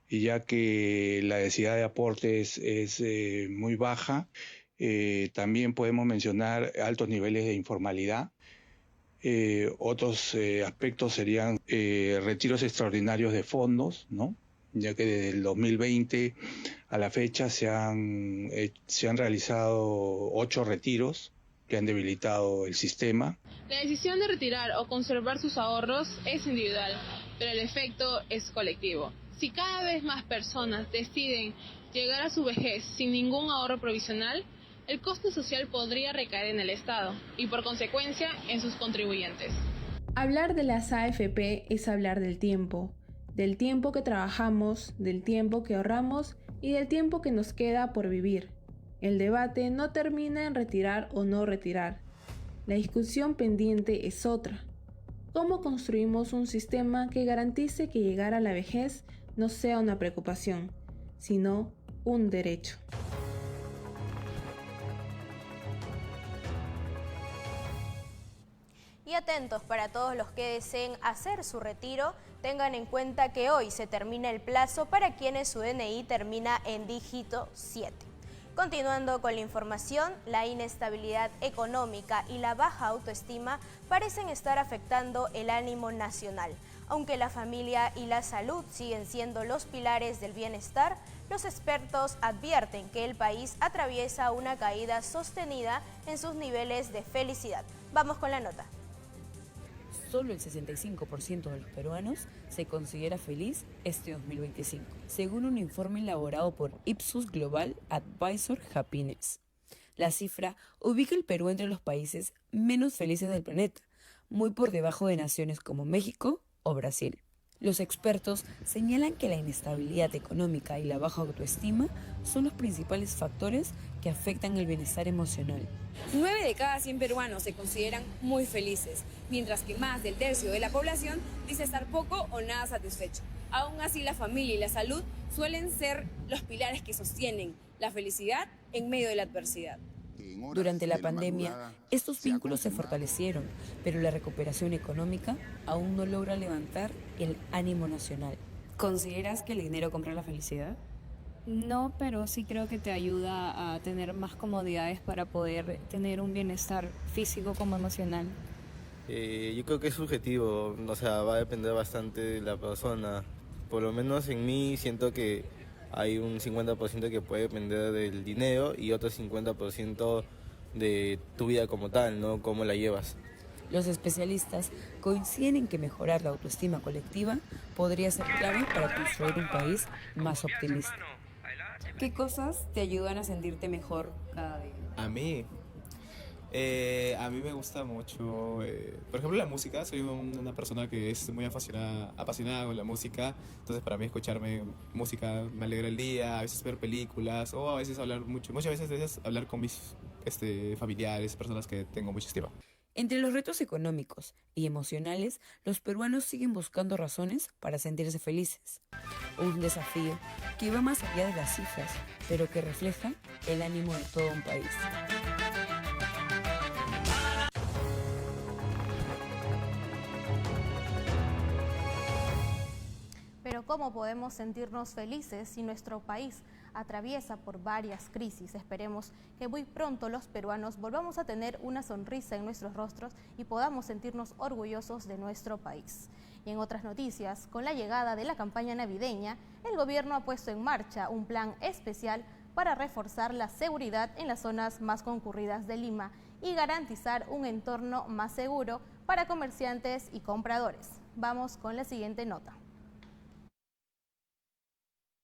Y ya que la densidad de aportes es muy baja, también podemos mencionar altos niveles de informalidad. Otros aspectos serían retiros extraordinarios de fondos, ¿no? Ya que desde el 2020 a la fecha se han realizado 8 retiros que han debilitado el sistema. La decisión de retirar o conservar sus ahorros es individual, pero el efecto es colectivo. Si cada vez más personas deciden llegar a su vejez sin ningún ahorro provisional, el costo social podría recaer en el Estado y, por consecuencia, en sus contribuyentes. Hablar de las AFP es hablar del tiempo que trabajamos, del tiempo que ahorramos y del tiempo que nos queda por vivir. El debate no termina en retirar o no retirar. La discusión pendiente es otra. ¿Cómo construimos un sistema que garantice que llegar a la vejez no sea una preocupación, sino un derecho? Y Y atentos para todos los que deseen hacer su retiro, tengan en cuenta que hoy se termina el plazo para quienes su DNI termina en dígito 7. Continuando con la información, la inestabilidad económica y la baja autoestima parecen estar afectando el ánimo nacional. Aunque la familia y la salud siguen siendo los pilares del bienestar, los expertos advierten que el país atraviesa una caída sostenida en sus niveles de felicidad. Vamos con la nota. Solo el 65% de los peruanos se considera feliz este 2025, según un informe elaborado por Ipsos Global Advisor Happiness. La cifra ubica al Perú entre los países menos felices del planeta, muy por debajo de naciones como México o Brasil. Los expertos señalan que la inestabilidad económica y la baja autoestima son los principales factores que afectan el bienestar emocional. 9 de cada 100 peruanos se consideran muy felices, mientras que más del tercio de la población dice estar poco o nada satisfecho. Aún así, la familia y la salud suelen ser los pilares que sostienen la felicidad en medio de la adversidad. Durante la pandemia, estos vínculos se fortalecieron, pero la recuperación económica aún no logra levantar el ánimo nacional. ¿Consideras que el dinero compra la felicidad? No, pero sí creo que te ayuda a tener más comodidades para poder tener un bienestar físico como emocional. Yo creo que es subjetivo, o sea, va a depender bastante de la persona. Por lo menos en mí siento que hay un 50% que puede depender del dinero y otro 50% de tu vida como tal, ¿no? Cómo la llevas. Los especialistas coinciden en que mejorar la autoestima colectiva podría ser clave para construir un país más optimista. ¿Qué cosas te ayudan a sentirte mejor cada día? A mí me gusta mucho, por ejemplo, la música. Soy una persona que es muy apasionada con la música. Entonces, para mí, escucharme música me alegra el día. A veces ver películas o a veces muchas veces hablar con mis familiares, personas que tengo mucha estima. Entre los retos económicos y emocionales, los peruanos siguen buscando razones para sentirse felices. Un desafío que va más allá de las cifras, pero que refleja el ánimo de todo un país. Pero ¿cómo podemos sentirnos felices si nuestro país atraviesa por varias crisis? Esperemos que muy pronto los peruanos volvamos a tener una sonrisa en nuestros rostros y podamos sentirnos orgullosos de nuestro país. Y en otras noticias, con la llegada de la campaña navideña, el gobierno ha puesto en marcha un plan especial para reforzar la seguridad en las zonas más concurridas de Lima y garantizar un entorno más seguro para comerciantes y compradores. Vamos con la siguiente nota.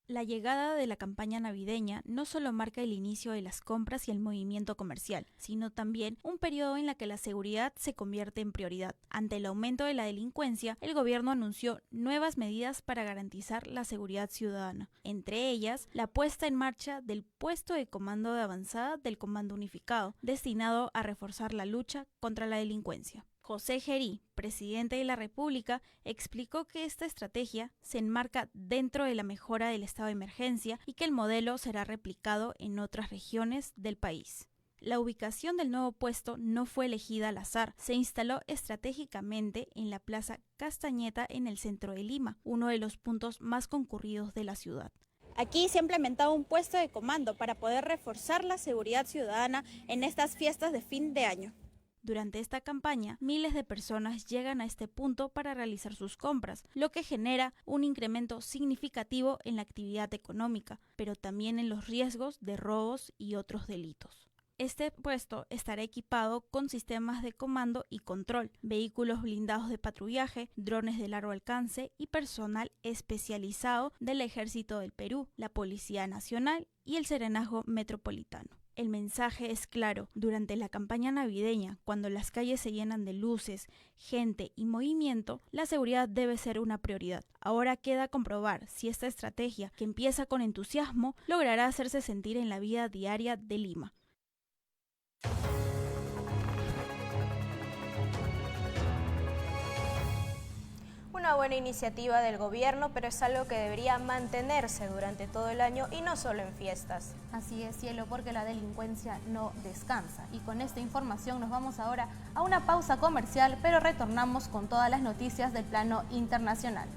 La llegada de la campaña navideña no solo marca el inicio de las compras y el movimiento comercial, sino también un periodo en el que la seguridad se convierte en prioridad. Ante el aumento de la delincuencia, el gobierno anunció nuevas medidas para garantizar la seguridad ciudadana, entre ellas la puesta en marcha del puesto de comando de avanzada del Comando Unificado, destinado a reforzar la lucha contra la delincuencia. José Gerí, presidente de la República, explicó que esta estrategia se enmarca dentro de la mejora del estado de emergencia y que el modelo será replicado en otras regiones del país. La ubicación del nuevo puesto no fue elegida al azar, se instaló estratégicamente en la Plaza Castañeta en el centro de Lima, uno de los puntos más concurridos de la ciudad. Aquí se ha implementado un puesto de comando para poder reforzar la seguridad ciudadana en estas fiestas de fin de año. Durante esta campaña, miles de personas llegan a este punto para realizar sus compras, lo que genera un incremento significativo en la actividad económica, pero también en los riesgos de robos y otros delitos. Este puesto estará equipado con sistemas de comando y control, vehículos blindados de patrullaje, drones de largo alcance y personal especializado del Ejército del Perú, la Policía Nacional y el Serenazgo Metropolitano. El mensaje es claro: durante la campaña navideña, cuando las calles se llenan de luces, gente y movimiento, la seguridad debe ser una prioridad. Ahora queda comprobar si esta estrategia, que empieza con entusiasmo, logrará hacerse sentir en la vida diaria de Lima. Una Una buena iniciativa del gobierno, pero es algo que debería mantenerse durante todo el año y no solo en fiestas. Así es, Cielo, porque la delincuencia no descansa. Y con esta información nos vamos ahora a una pausa comercial, pero retornamos con todas las noticias del plano internacional.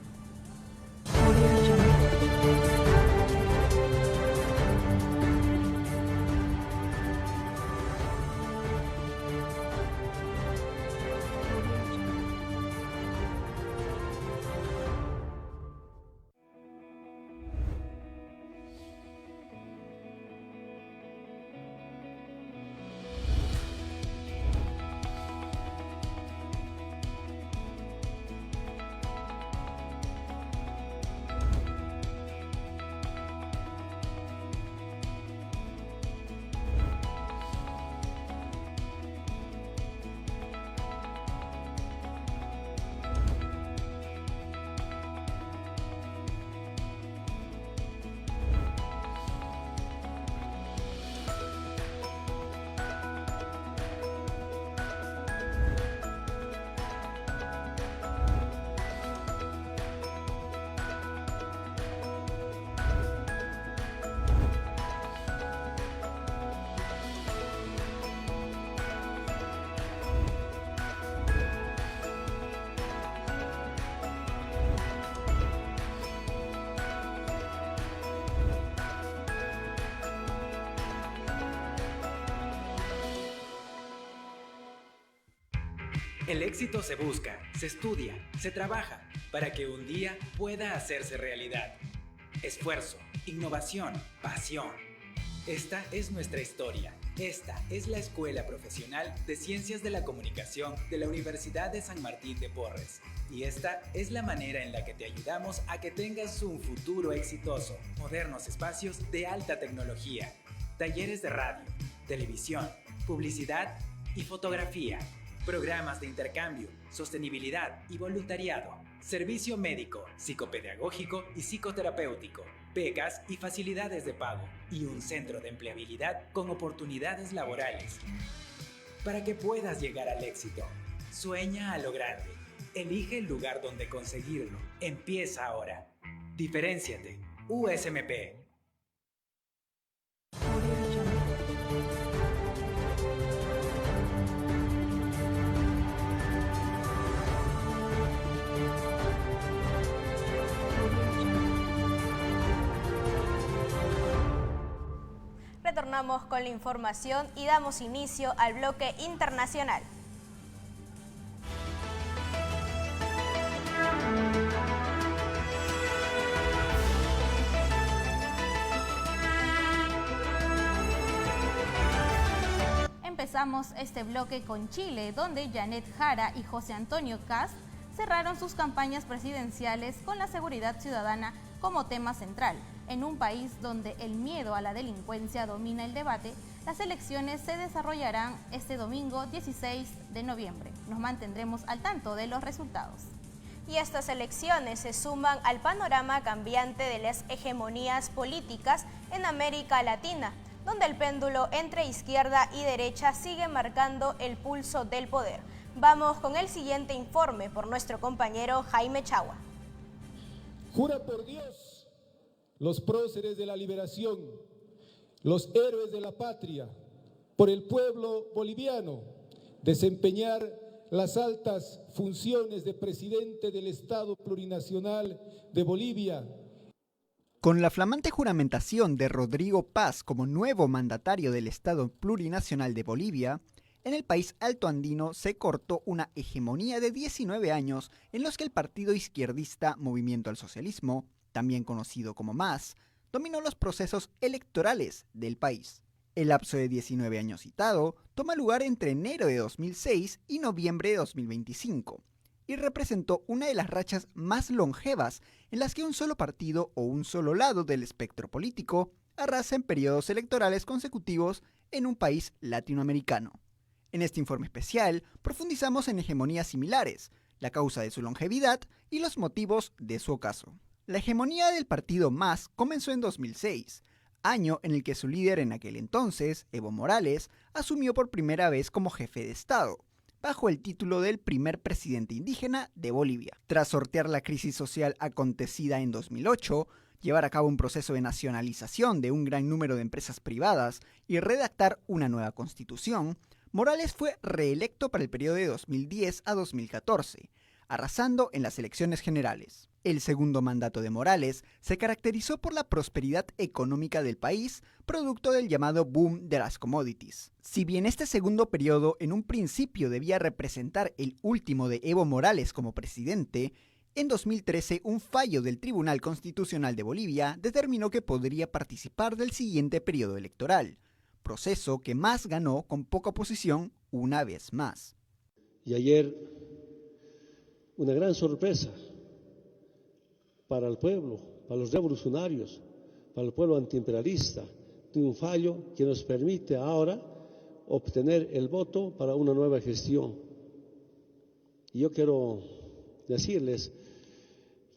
El éxito se busca, se estudia, se trabaja para que un día pueda hacerse realidad. Esfuerzo, innovación, pasión. Esta es nuestra historia. Esta es la Escuela Profesional de Ciencias de la Comunicación de la Universidad de San Martín de Porres. Y esta es la manera en la que te ayudamos a que tengas un futuro exitoso. Modernos espacios de alta tecnología. Talleres de radio, televisión, publicidad y fotografía. Programas de intercambio, sostenibilidad y voluntariado. Servicio médico, psicopedagógico y psicoterapéutico. Becas y facilidades de pago. Y un centro de empleabilidad con oportunidades laborales. Para que puedas llegar al éxito, sueña a lo grande. Elige el lugar donde conseguirlo. Empieza ahora. Diferénciate. USMP. Retornamos con la información y damos inicio al bloque internacional. Empezamos este bloque con Chile, donde Janet Jara y José Antonio Kast cerraron sus campañas presidenciales con la seguridad ciudadana como tema central. En un país donde el miedo a la delincuencia domina el debate, las elecciones se desarrollarán este domingo 16 de noviembre. Nos mantendremos al tanto de los resultados. Y estas elecciones se suman al panorama cambiante de las hegemonías políticas en América Latina, donde el péndulo entre izquierda y derecha sigue marcando el pulso del poder. Vamos con el siguiente informe por nuestro compañero Jaime Chagua. Jura por Dios, los próceres de la liberación, los héroes de la patria, por el pueblo boliviano, desempeñar las altas funciones de presidente del Estado Plurinacional de Bolivia. Con la flamante juramentación de Rodrigo Paz como nuevo mandatario del Estado Plurinacional de Bolivia, en el país altoandino se cortó una hegemonía de 19 años en los que el partido izquierdista Movimiento al Socialismo, también conocido como MAS, dominó los procesos electorales del país. El lapso de 19 años citado toma lugar entre enero de 2006 y noviembre de 2025, y representó una de las rachas más longevas en las que un solo partido o un solo lado del espectro político arrasa en periodos electorales consecutivos en un país latinoamericano. En este informe especial profundizamos en hegemonías similares, la causa de su longevidad y los motivos de su ocaso. La hegemonía del partido MAS comenzó en 2006, año en el que su líder en aquel entonces, Evo Morales, asumió por primera vez como jefe de Estado, bajo el título del primer presidente indígena de Bolivia. Tras sortear la crisis social acontecida en 2008, llevar a cabo un proceso de nacionalización de un gran número de empresas privadas y redactar una nueva constitución, Morales fue reelecto para el periodo de 2010 a 2014, arrasando en las elecciones generales. El segundo mandato de Morales se caracterizó por la prosperidad económica del país, producto del llamado boom de las commodities. Si bien este segundo periodo en un principio debía representar el último de Evo Morales como presidente, en 2013 un fallo del Tribunal Constitucional de Bolivia determinó que podría participar del siguiente periodo electoral, proceso que más ganó con poca oposición una vez más. Y ayer, una gran sorpresa para el pueblo, para los revolucionarios, para el pueblo antiimperialista, de un fallo que nos permite ahora obtener el voto para una nueva gestión. Y yo quiero decirles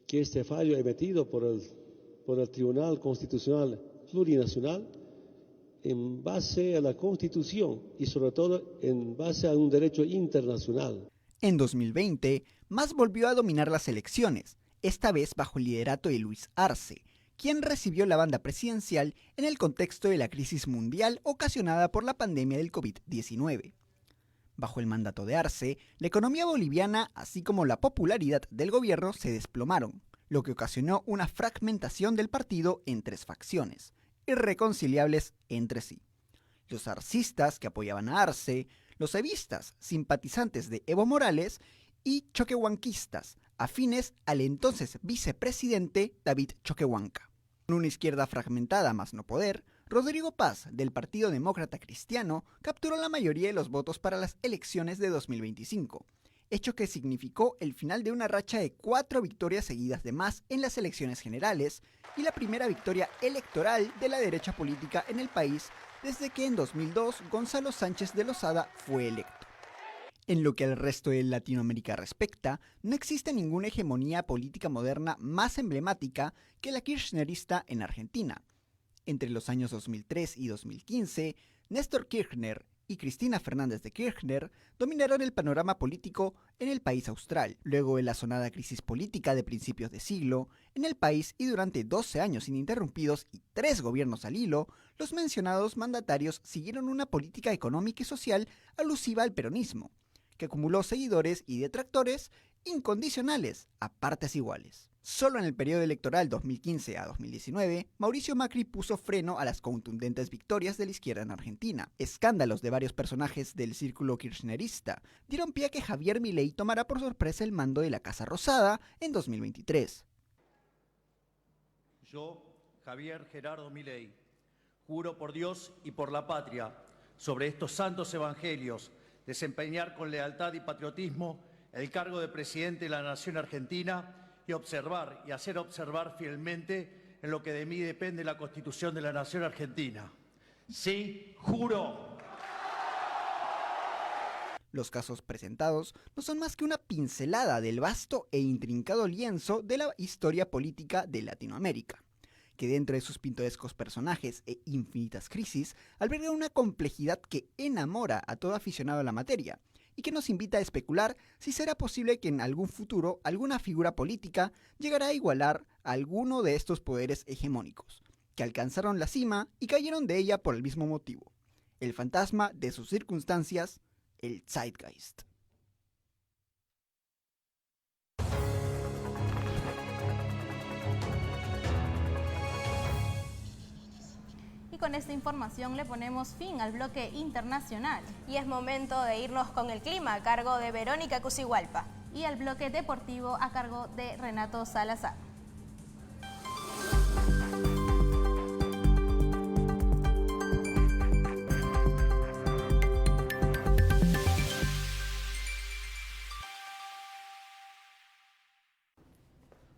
que este fallo emitido por el Tribunal Constitucional Plurinacional, en base a la Constitución y sobre todo en base a un derecho internacional. En 2020, Mas volvió a dominar las elecciones, esta vez bajo el liderato de Luis Arce, quien recibió la banda presidencial en el contexto de la crisis mundial ocasionada por la pandemia del COVID-19. Bajo el mandato de Arce, la economía boliviana, así como la popularidad del gobierno, se desplomaron, lo que ocasionó una fragmentación del partido en tres facciones, irreconciliables entre sí: los arcistas, que apoyaban a Arce, los evistas, simpatizantes de Evo Morales, y choquehuanquistas, afines al entonces vicepresidente David Choquehuanca. Con una izquierda fragmentada más no poder, Rodrigo Paz, del Partido Demócrata Cristiano, capturó la mayoría de los votos para las elecciones de 2025, hecho que significó el final de una racha de 4 victorias seguidas de Mas en las elecciones generales y la primera victoria electoral de la derecha política en el país desde que en 2002 Gonzalo Sánchez de Lozada fue electo. En lo que al resto de Latinoamérica respecta, no existe ninguna hegemonía política moderna más emblemática que la kirchnerista en Argentina. Entre los años 2003 y 2015, Néstor Kirchner y Cristina Fernández de Kirchner dominaron el panorama político en el país austral. Luego de la sonada crisis política de principios de siglo, en el país y durante 12 años ininterrumpidos y 3 gobiernos al hilo, los mencionados mandatarios siguieron una política económica y social alusiva al peronismo, que acumuló seguidores y detractores incondicionales a partes iguales. Solo en el periodo electoral 2015 a 2019, Mauricio Macri puso freno a las contundentes victorias de la izquierda en Argentina. Escándalos de varios personajes del círculo kirchnerista dieron pie a que Javier Milei tomara por sorpresa el mando de la Casa Rosada en 2023. Yo, Javier Gerardo Milei, juro por Dios y por la patria, sobre estos santos evangelios, desempeñar con lealtad y patriotismo el cargo de presidente de la Nación Argentina y observar y hacer observar fielmente en lo que de mí depende la Constitución de la Nación Argentina. Sí, juro. Los casos presentados no son más que una pincelada del vasto e intrincado lienzo de la historia política de Latinoamérica, que dentro de sus pintorescos personajes e infinitas crisis alberga una complejidad que enamora a todo aficionado a la materia y que nos invita a especular si será posible que en algún futuro alguna figura política llegará a igualar a alguno de estos poderes hegemónicos, que alcanzaron la cima y cayeron de ella por el mismo motivo: el fantasma de sus circunstancias, el Zeitgeist. Y con esta información le ponemos fin al bloque internacional. Y es momento de irnos con el clima a cargo de Verónica Cusihualpa. Y al bloque deportivo a cargo de Renato Salazar.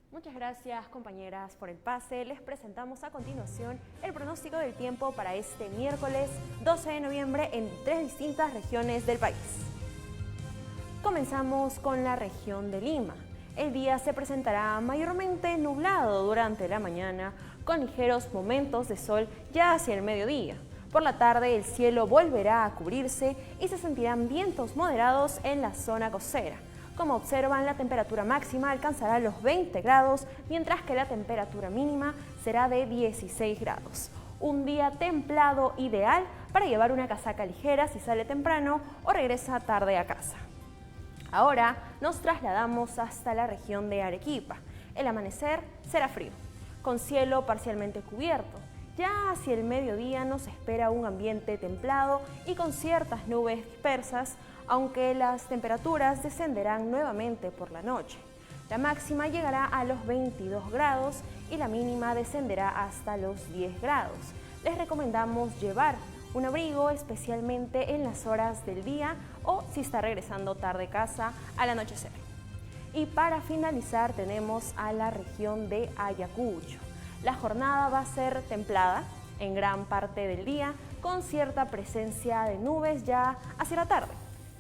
Muchas gracias, compañeras, por el pase. Les presentamos a continuación el pronóstico del tiempo para este miércoles 12 de noviembre en 3 distintas regiones del país. Comenzamos con la región de Lima. El día se presentará mayormente nublado durante la mañana, con ligeros momentos de sol ya hacia el mediodía. Por la tarde el cielo volverá a cubrirse y se sentirán vientos moderados en la zona costera. Como observan, la temperatura máxima alcanzará los 20 grados, mientras que la temperatura mínima será de 16 grados. Un día templado ideal para llevar una casaca ligera si sale temprano o regresa tarde a casa. Ahora nos trasladamos hasta la región de Arequipa. El amanecer será frío, con cielo parcialmente cubierto. Ya hacia el mediodía nos espera un ambiente templado y con ciertas nubes dispersas, aunque las temperaturas descenderán nuevamente por la noche. La máxima llegará a los 22 grados y la mínima descenderá hasta los 10 grados. Les recomendamos llevar un abrigo, especialmente en las horas del día o si está regresando tarde a casa al anochecer. Y para finalizar tenemos a la región de Ayacucho. La jornada va a ser templada en gran parte del día, con cierta presencia de nubes ya hacia la tarde.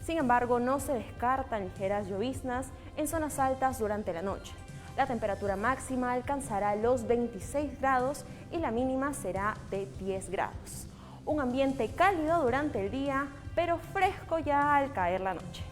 Sin embargo, no se descartan ligeras lloviznas en zonas altas durante la noche. La temperatura máxima alcanzará los 26 grados y la mínima será de 10 grados. Un ambiente cálido durante el día, pero fresco ya al caer la noche.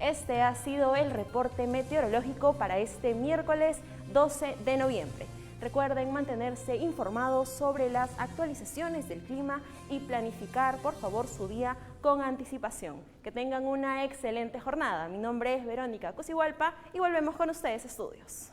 Este ha sido el reporte meteorológico para este miércoles 12 de noviembre. Recuerden mantenerse informados sobre las actualizaciones del clima y planificar, por favor, su día con anticipación. Que tengan una excelente jornada. Mi nombre es Verónica Cosigualpa y volvemos con ustedes a estudios.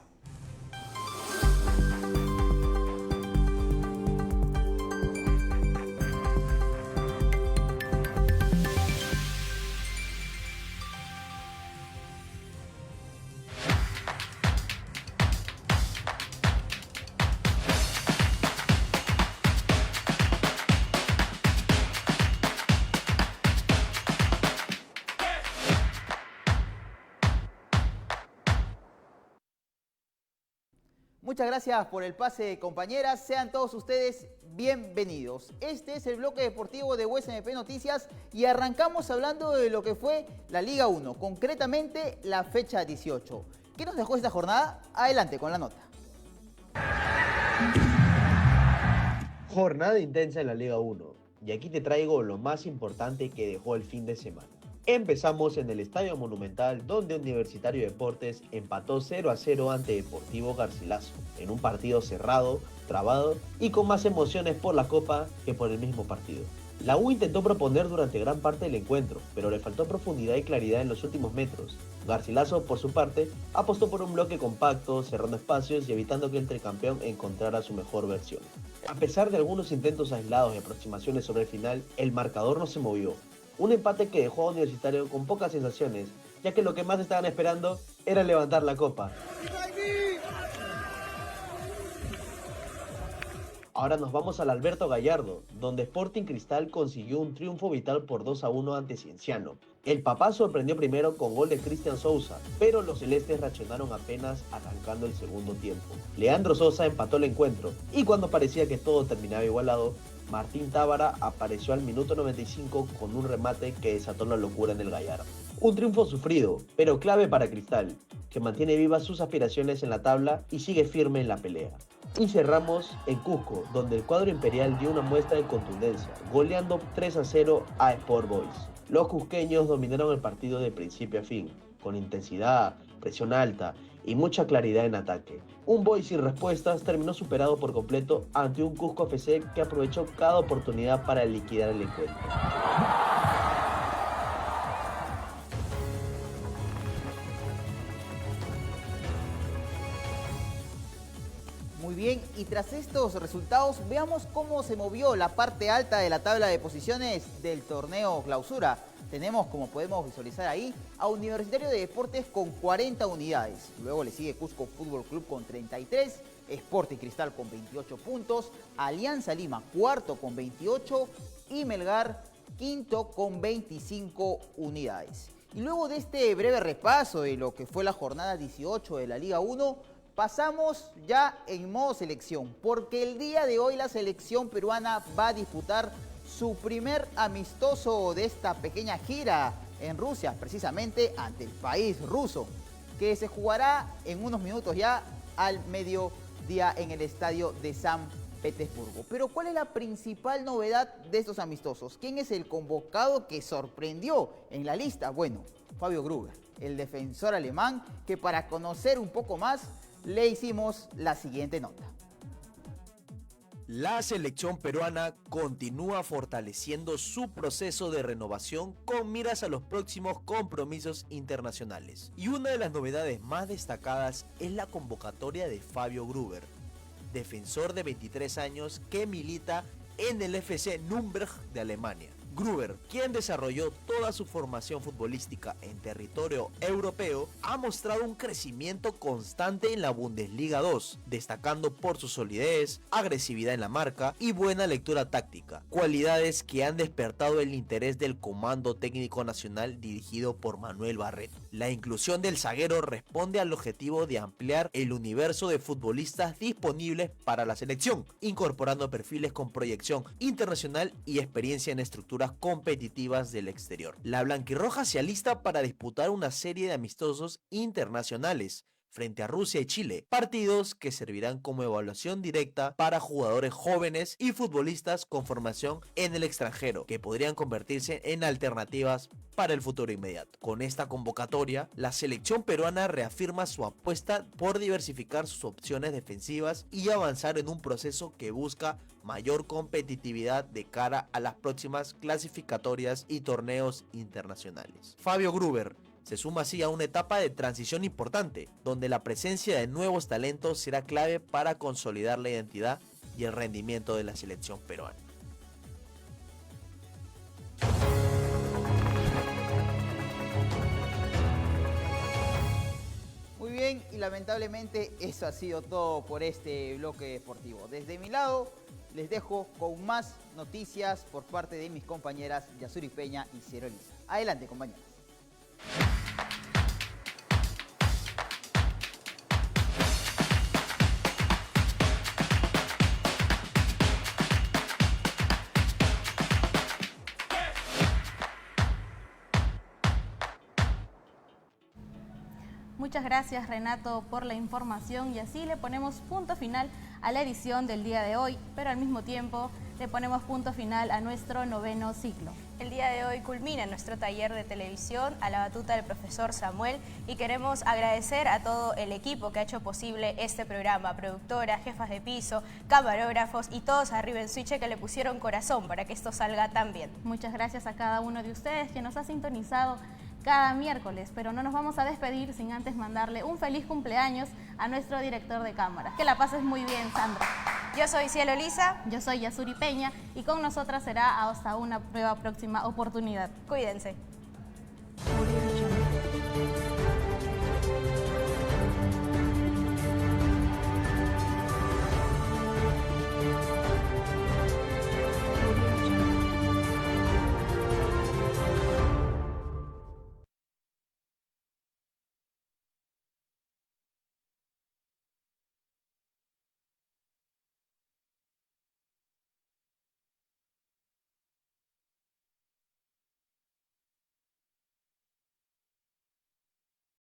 Muchas gracias por el pase, compañeras. Sean todos ustedes bienvenidos. Este es el bloque deportivo de USMP Noticias y arrancamos hablando de lo que fue la Liga 1, concretamente la fecha 18. ¿Qué nos dejó esta jornada? Adelante con la nota. Jornada intensa en la Liga 1. Y aquí te traigo lo más importante que dejó el fin de semana. Empezamos en el Estadio Monumental, donde Universitario de Deportes empató 0-0 ante Deportivo Garcilaso, en un partido cerrado, trabado y con más emociones por la Copa que por el mismo partido. La U intentó proponer durante gran parte del encuentro, pero le faltó profundidad y claridad en los últimos metros. Garcilaso, por su parte, apostó por un bloque compacto, cerrando espacios y evitando que el tricampeón encontrara su mejor versión. A pesar de algunos intentos aislados y aproximaciones sobre el final, el marcador no se movió. Un empate que dejó a Universitario con pocas sensaciones, ya que lo que más estaban esperando era levantar la copa. Ahora nos vamos al Alberto Gallardo, donde Sporting Cristal consiguió un triunfo vital por 2-1 ante Cienciano. El Papá sorprendió primero con gol de Cristian Sousa, pero los celestes reaccionaron apenas arrancando el segundo tiempo. Leandro Sosa empató el encuentro, y cuando parecía que todo terminaba igualado, Martín Tábara apareció al minuto 95 con un remate que desató la locura en el Gallardo. Un triunfo sufrido, pero clave para Cristal, que mantiene vivas sus aspiraciones en la tabla y sigue firme en la pelea. Y cerramos en Cusco, donde el cuadro imperial dio una muestra de contundencia, goleando 3-0 a Sport Boys. Los cusqueños dominaron el partido de principio a fin, con intensidad, presión alta y mucha claridad en ataque. Un Boys sin respuestas terminó superado por completo ante un Cusco FC que aprovechó cada oportunidad para liquidar el encuentro. Muy bien, y tras estos resultados, veamos cómo se movió la parte alta de la tabla de posiciones del torneo Clausura. Tenemos, como podemos visualizar ahí, a Universitario de Deportes con 40 unidades. Luego le sigue Cusco Fútbol Club con 33, Sporting Cristal con 28 puntos, Alianza Lima cuarto con 28 y Melgar quinto con 25 unidades. Y luego de este breve repaso de lo que fue la jornada 18 de la Liga 1, pasamos ya en modo selección, porque el día de hoy la selección peruana va a disputar su primer amistoso de esta pequeña gira en Rusia, precisamente ante el país ruso, que se jugará en unos minutos ya al mediodía en el estadio de San Petersburgo. Pero ¿cuál es la principal novedad de estos amistosos? ¿Quién es el convocado que sorprendió en la lista? Bueno, Fabio Gruber, el defensor alemán, que para conocer un poco más le hicimos la siguiente nota. La selección peruana continúa fortaleciendo su proceso de renovación con miras a los próximos compromisos internacionales. Y una de las novedades más destacadas es la convocatoria de Fabio Gruber, defensor de 23 años que milita en el FC Nürnberg de Alemania. Gruber, quien desarrolló toda su formación futbolística en territorio europeo, ha mostrado un crecimiento constante en la Bundesliga 2, destacando por su solidez, agresividad en la marca y buena lectura táctica, cualidades que han despertado el interés del Comando Técnico Nacional dirigido por Manuel Barreto. La inclusión del zaguero responde al objetivo de ampliar el universo de futbolistas disponibles para la selección, incorporando perfiles con proyección internacional y experiencia en estructuras competitivas del exterior. La blanquirroja se alista para disputar una serie de amistosos internacionales frente a Rusia y Chile, partidos que servirán como evaluación directa para jugadores jóvenes y futbolistas con formación en el extranjero, que podrían convertirse en alternativas para el futuro inmediato. Con esta convocatoria, la selección peruana reafirma su apuesta por diversificar sus opciones defensivas y avanzar en un proceso que busca mayor competitividad de cara a las próximas clasificatorias y torneos internacionales. Fabio Gruber se suma así a una etapa de transición importante, donde la presencia de nuevos talentos será clave para consolidar la identidad y el rendimiento de la selección peruana. Muy bien, y lamentablemente eso ha sido todo por este bloque deportivo. Desde mi lado, les dejo con más noticias por parte de mis compañeras Yasuri Peña y Cielo Elisa. Adelante, compañeras. Muchas gracias, Renato, por la información, y así le ponemos punto final a la edición del día de hoy, pero al mismo tiempo le ponemos punto final a nuestro 9º ciclo. El día de hoy culmina nuestro taller de televisión a la batuta del profesor Samuel, y queremos agradecer a todo el equipo que ha hecho posible este programa, productoras, jefas de piso, camarógrafos y todos arriba en Switch que le pusieron corazón para que esto salga tan bien. Muchas gracias a cada uno de ustedes que nos ha sintonizado cada miércoles, pero no nos vamos a despedir sin antes mandarle un feliz cumpleaños a nuestro director de cámara. Que la pases muy bien, Sandra. Yo soy Cielo Elisa. Yo soy Yasuri Peña, y con nosotras será hasta una nueva próxima oportunidad. Cuídense.